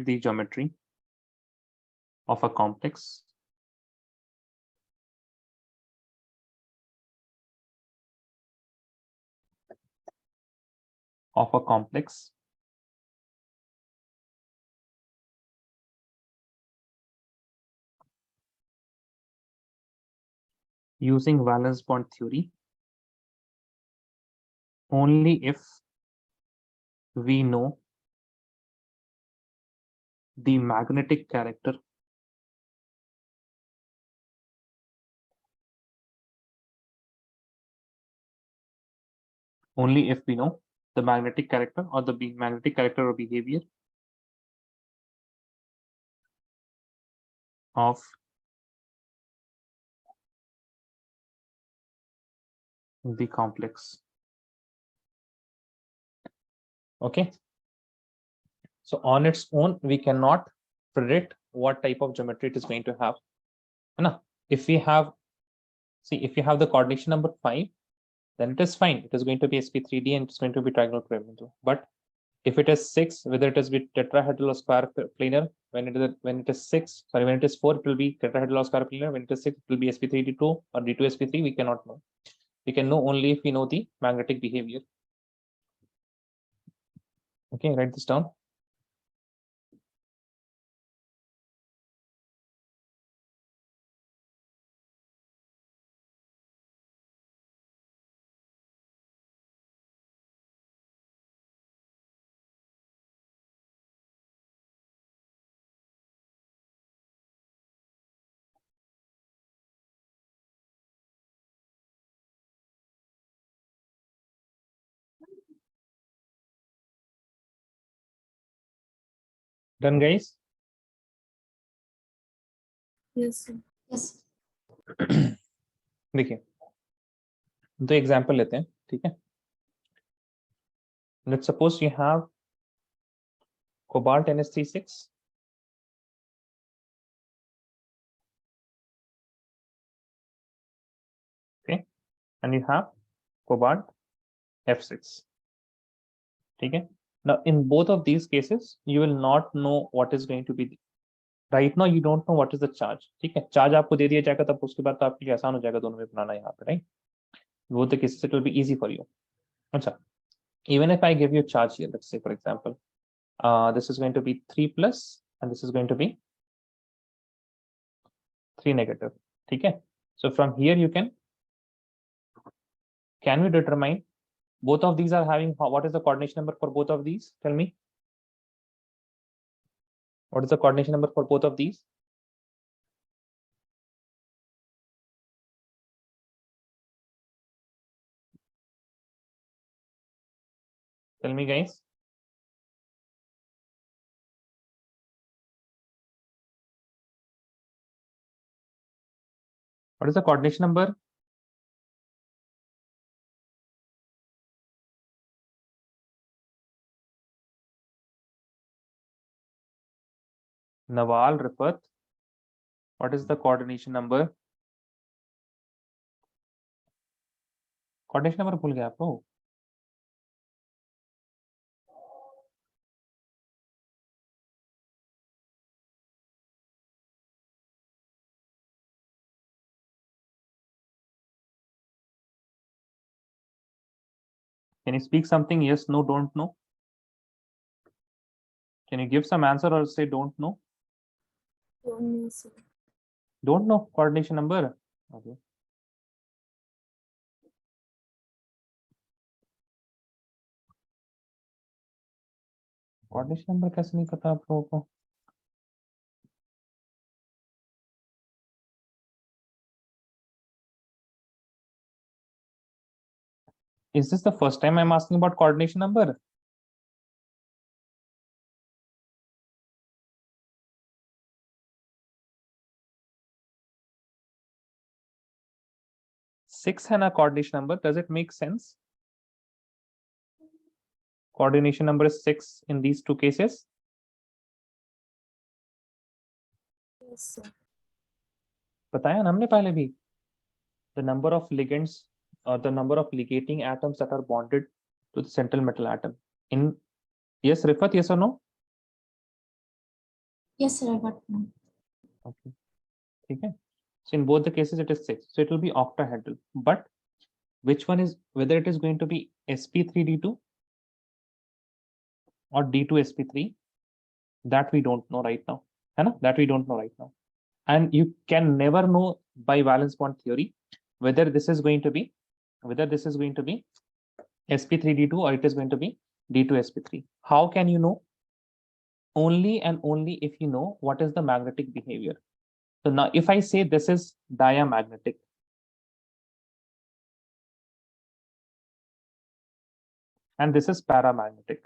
the geometry of a complex using valence bond theory only if we know the magnetic character or the magnetic character or behavior of the complex. Okay, so on its own we cannot predict what type of geometry it is going to have. If we have the coordination number 5, then it is fine, it is going to be sp3d and it's going to be trigonal pyramidal. But if it is 6, whether it is with tetrahedral or square planar, when it is 4, it will be tetrahedral or square planar. When it is 6, it will be sp3d2 or d2 sp3. We cannot know. We can know only if we know the magnetic behavior. Okay, write this down. Done, guys? Yes, sir. Yes. देखिए, दो example लेते हैं, ठीक है? Let's suppose you have cobalt NH36, okay, and you have cobalt F6, okay. Now in both of these cases you will not know what is going to be right now. You don't know what is the charge, ठीक है? Charge आपको दे दिया जाएगा तब उसके बाद तो आपके लिए आसान हो जाएगा दोनों में बनाना यहाँ पे, right? Both the cases it will be easy for you. अच्छा, even if I give you charge here, let's say for example this is going to be 3 plus and this is going to be 3 negative, ठीक है? So from here you can we determine both of these are having, what is the coordination number for both of these? Tell me, what is the coordination number for both of these? Tell me, guys. What is the coordination number? Nawal, Rifat, what is the coordination number? Coordination number भूल गया आपको? Can you speak something? Yes, no, don't know. Can you give some answer or say don't know? Don't know, sir. Don't know coordination number. Okay. Coordination number कैसे नहीं पता आप लोगों को? Is this the first time I'm asking about coordination number? Six है ना coordination number? Does it make sense? Coordination number is 6 in these two cases. Yes, sir. बताया ना हमने पहले भी. The number of ligands or the number of ligating atoms that are bonded to the central metal atom. In yes, Rifat, yes or no? Yes, sir, I got no. Okay. Okay. So in both the cases it is 6. So it will be octahedral. But which one is, whether it is going to be sp3d2 or d2sp3, that we don't know right now. है ना? That we don't know right now. And you can never know by valence bond theory whether this is going to be sp3d2 or it is going to be d2sp3. How can you know? Only and only if you know what is the magnetic behavior. So now if I say this is diamagnetic, and this is paramagnetic,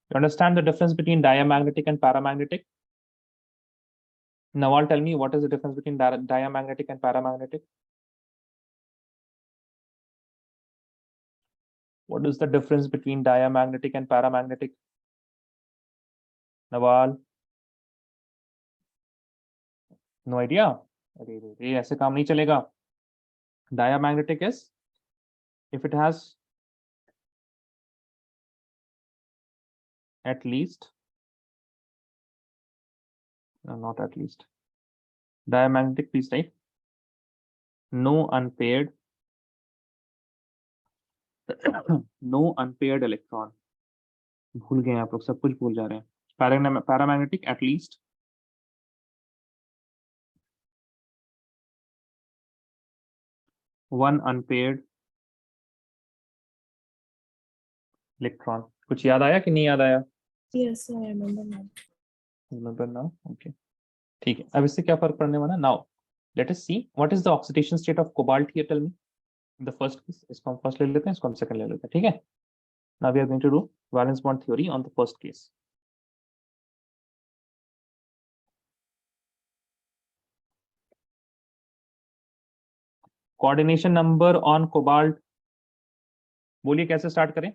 you understand the difference between diamagnetic and paramagnetic? Nawal, tell me, what is the difference between diamagnetic and paramagnetic? What is the difference between diamagnetic and paramagnetic? Nawal? No idea? अरे ऐसे काम नहीं चलेगा. Diamagnetic is if it has at least, no, not at least. Diamagnetic, please type no unpaired electron. भूल गए आप लोग, सब कुछ भूल जा रहे हैं. Paramagnetic at least one unpaired electron. कुछ याद आया कि नहीं याद आया? Yes, sir, I remember now. Remember now? Okay. ठीक है. अब इससे क्या फर्क पड़ने वाला? Now let us see what is the oxidation state of cobalt here. Tell me. The first case, इसको हम first ले लेते हैं, इसको हम second ले लेते हैं. ठीक है. Now we are going to do valence bond theory on the first case. Coordination number on cobalt. बोलिए कैसे स्टार्ट करें?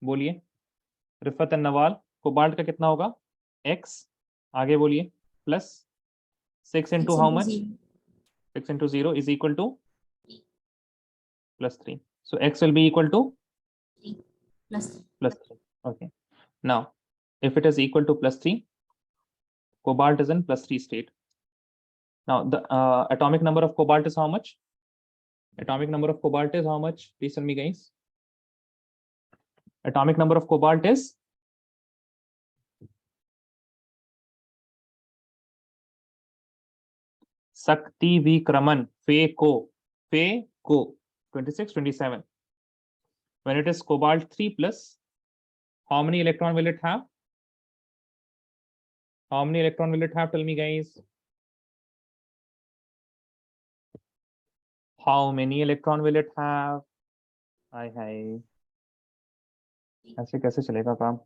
बोलिए रिफत एंड नवाल. कोबाल्ट का कितना होगा? x. आगे बोलिए plus 6 into how much? 6 into 0 is equal to plus 3. So x will be equal to Plus plus 3. Okay. Now if it is equal to plus 3, cobalt is in plus 3 state. Now the atomic number of cobalt is how much? Atomic number of cobalt is how much? Please tell me, guys. Atomic number of cobalt is Sakti Vikraman Fe ko 26, 27. When it is cobalt 3 plus, how many electron will it have? How many electron will it have? Tell me, guys. How many electron will it have? हाय ऐसे कैसे चलेगा काम?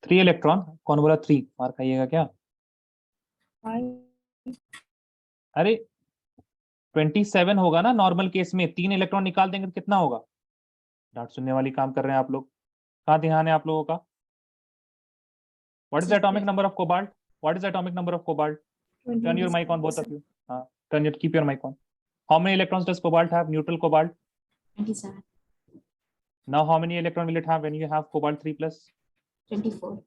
3 electron. कौन बोला 3? मार खाइएगा क्या? अरे 27 होगा ना नॉर्मल केस में. 3 इलेक्ट्रॉन निकाल देंगे तो कितना होगा? डांट सुनने वाली काम कर रहे हैं आप लोग. कहाँ ध्यान है आप लोगों का? What is the atomic number of cobalt? What is the atomic number of cobalt? Turn your mic on, both of you. Keep your mic on. How many electrons does cobalt have? Neutral cobalt. 27. Now how many electron will it have when you have cobalt 3 plus? 24.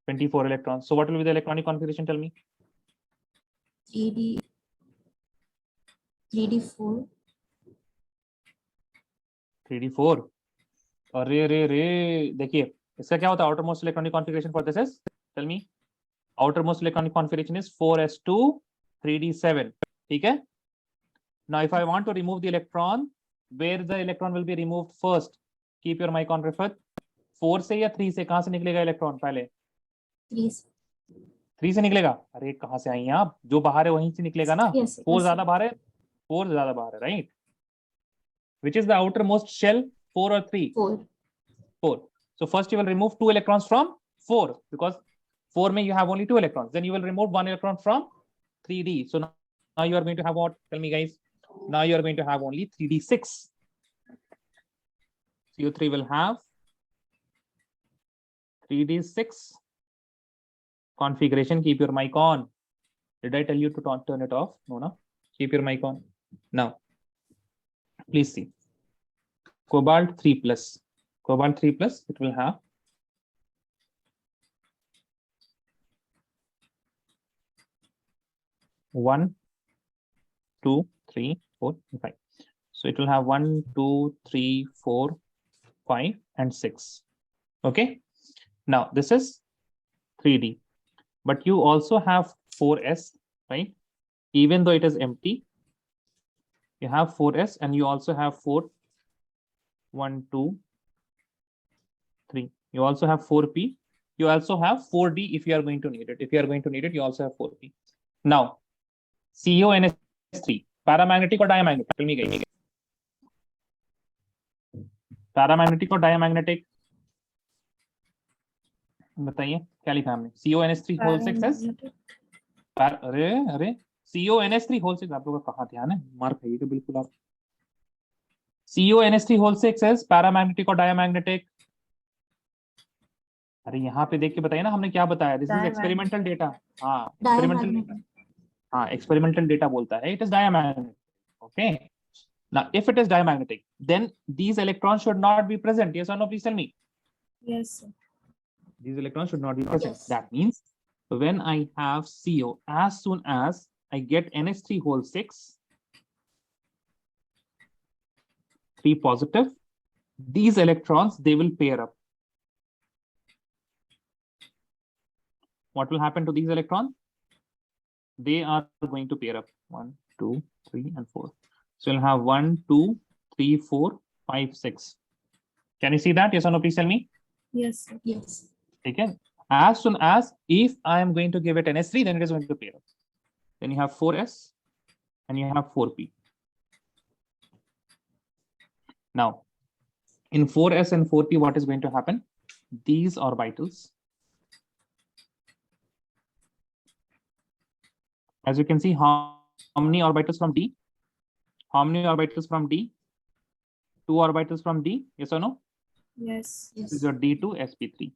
24 electrons. So what will be the electronic configuration? Tell me. 3d4. 3d4. अरे रे रे देखिए इसका क्या होता है? outermost electronic configuration for this is, tell me. outermost electronic configuration is 4s2 3d7. ठीक है. Now if I want to remove the electron, where the electron will be removed first? Keep your mic on, Rifat. 4 से या 3 से? कहां से निकलेगा electron? पहले 3 से निकलेगा. अरे कहां से आई हैं आप? जो बाहर है वहीं से निकलेगा ना. Yes, 4 ज्यादा बाहर है. 4 ज्यादा बाहर है, right? Which is the outermost shell, 4 or 3? 4. 4. So first you will remove 2 electrons from 4 because 4 may you have only 2 electrons. Then you will remove 1 electron from 3D. So now you are going to have what? Tell me, guys. Now you are going to have only 3D6. CO3 will have 3D6 configuration. Keep your mic on. Did I tell you to turn it off? No, no. Keep your mic on. Now, please see. Cobalt 3 plus. Cobalt 3 plus, it will have 1, 2, 3, 4, 5. So it will have 1, 2, 3, 4, 5, and 6. Okay. Now this is 3D, but you also have 4s, right? Even though it is empty, you have 4s and you also have 4, 1, 2, 3. You also have 4p. You also have 4d if you are going to need it. If you are going to need it, you also have 4p. Now, CONS3, paramagnetic or diamagnetic? Tell me, guys. Paramagnetic or diamagnetic? बताइए क्या लिखा हमने? CONS3 whole 6 है। अरे CONS3 whole 6 आप लोगों का कहाँ ध्यान है? मार खाइएगा बिल्कुल आप। CONS3 होल 6 है पैरामैग्नेटिक और डायमैग्नेटिक? अरे यहाँ पे देख के बताइए ना हमने क्या बताया? This is experimental data. हाँ एक्सपेरिमेंटल डेटा, हाँ एक्सपेरिमेंटल डेटा बोलता है it is diamagnetic. Okay, now if it is diamagnetic then these electrons should not be present. Yes or no? Please tell me. Yes, sir. These electrons should not be present. Yes. That means when I have CO, as soon as I get NH3 whole 6, 3 positive, these electrons, they will pair up. What will happen to these electrons? They are going to pair up 1, 2, 3, and 4. So you'll have 1, 2, 3, 4, 5, 6. Can you see that? Yes or no? Please tell me. Yes, sir. Yes. Okay. As soon as if I am going to give it NS3, then it is going to pair up. Then you have 4s and you have 4p. Now, in 4s and 4p, what is going to happen? These orbitals, as you can see, how many orbitals from D? How many orbitals from D? 2 orbitals from D. Yes or no? Yes. Yes. This is your D2 sp3.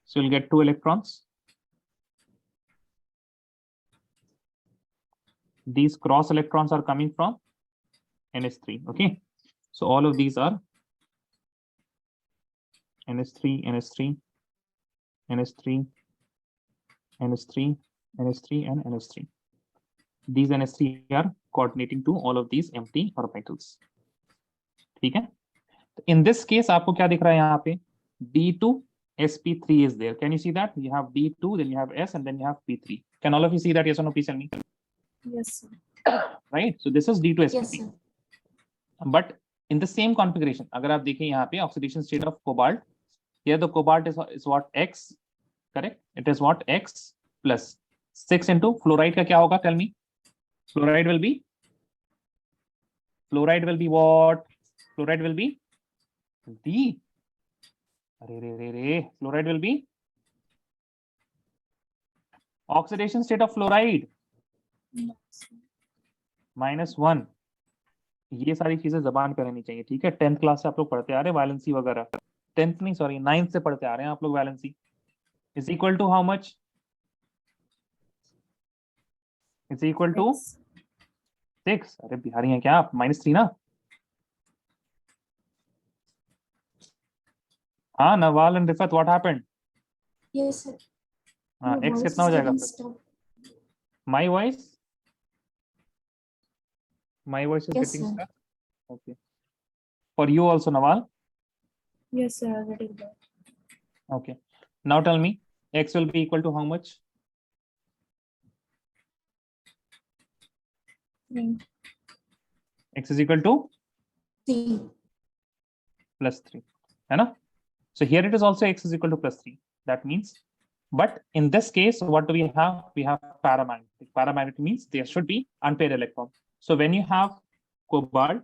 So you'll get 2 electrons. These cross electrons are coming from NS3. Okay. So all of these are NS3, NS3, NS3, NS3, NS3, and NS3. These NS3 are coordinating to all of these empty orbitals. ठीक है? In this case, आपको क्या दिख रहा है यहाँ पे? D2 sp3 is there. Can you see that? You have D2, then you have S, and then you have P3. Can all of you see that? Yes or no? Please tell me. Yes, sir. Right? So this is D2 sp3. Yes, sir. But in the same configuration, अगर आप देखें यहाँ पे oxidation state of cobalt, here the cobalt is what? X, correct? It is what? X plus 6 into fluoride का क्या होगा? Tell me. Fluoride will be what? Fluoride will be D. Fluoride will be oxidation state of fluoride -1. ये सारी चीजें जबान पे रहनी चाहिए, ठीक है? 10th क्लास से आप लोग पढ़ते आ रहे हैं वैलेंसी वगैरह। 10th नहीं, सॉरी 9th से पढ़ते आ रहे हैं आप लोग valency. Is equal to how much? Is equal to 6। अरे बिहारी हैं क्या आप? -3 ना? हाँ Nawal and Rifat, what happened? Yes, sir. हाँ Your x voice कितना हो is जाएगा getting फिर? stuck. My voice is Yes, getting sir. stuck. Okay. For you also, Nawal. Yes, sir. Already there. Okay. Now tell me, x will be equal to how much? 3. X is equal to 3. +3. है ना? So here it is also x is equal to +3. That means, but in this case, what do we have? We have paramagnetic. Paramagnetic means there should be unpaired electron. So when you have cobalt.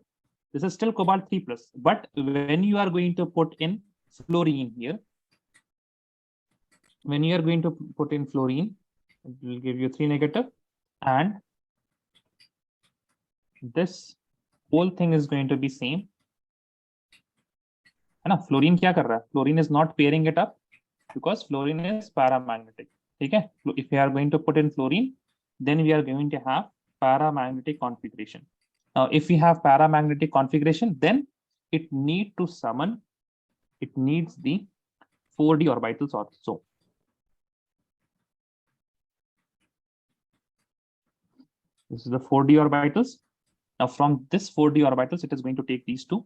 This is still cobalt 3 plus, but when you are going to put in fluorine here, when you are going to put in fluorine, it will give you 3 negative, and this whole thing is going to be same. है ना? Fluorine क्या कर रहा है? Fluorine is not pairing it up because fluorine is paramagnetic. ठीक है? If we are going to put in fluorine, then we are going to have paramagnetic configuration. Now, if we have paramagnetic configuration, then it needs the 4d orbitals also. This is the 4d orbitals. Now, from this 4d orbitals, it is going to take these two.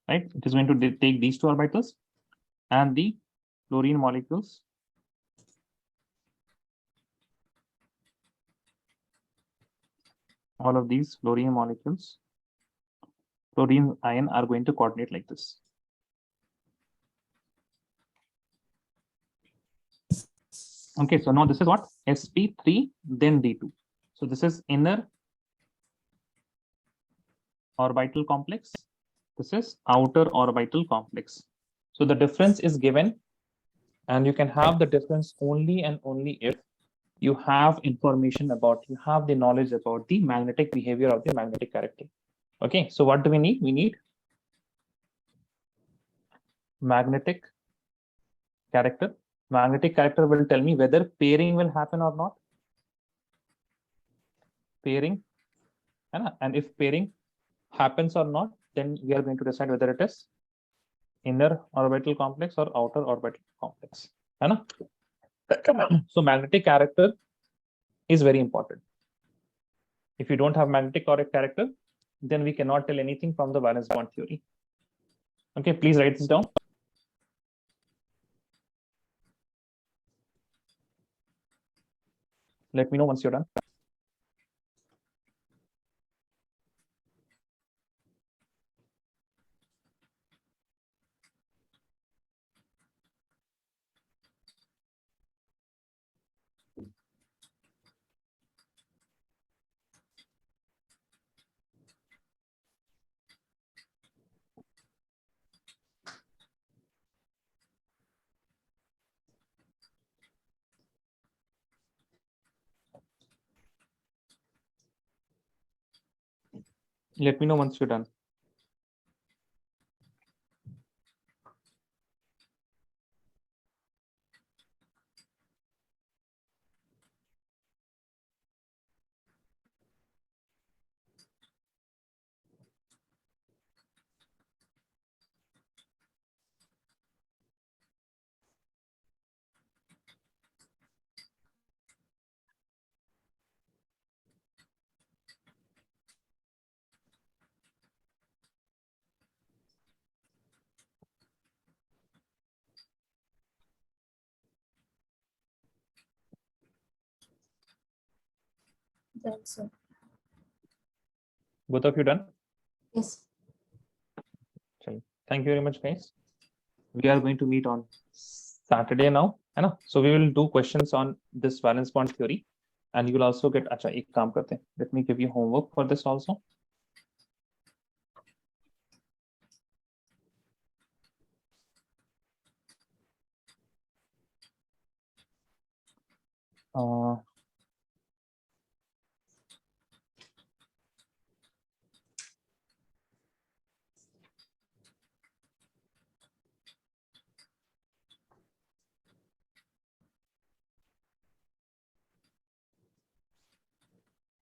Right? It is going to take these two orbitals and the fluorine molecules. All of these fluorine molecules, fluorine ion are going to coordinate like this. Okay, so now this is what? sp3, then d2. So this is inner orbital complex. This is outer orbital complex. So the difference is given, and you can have the difference only and only if you have information about, you have the knowledge about the magnetic behavior of the magnetic character. Okay, so what do we need? We need magnetic character. Magnetic character will tell me whether pairing will happen or not. Pairing, and if pairing happens or not, then we are going to decide whether it is inner orbital complex or outer orbital complex. So magnetic character is very important. If you don't have magnetic character, then we cannot tell anything from the valence bond theory. Okay, please write this down. Let me know once you're done. Let me know once you're done. That's so. Both of you done? Yes. Thank you very much, guys. We are going to meet on Saturday now. So we will do questions on this valence bond theory, and you will also get. Acha, ek kaam karte hain. Let me give you homework for this also.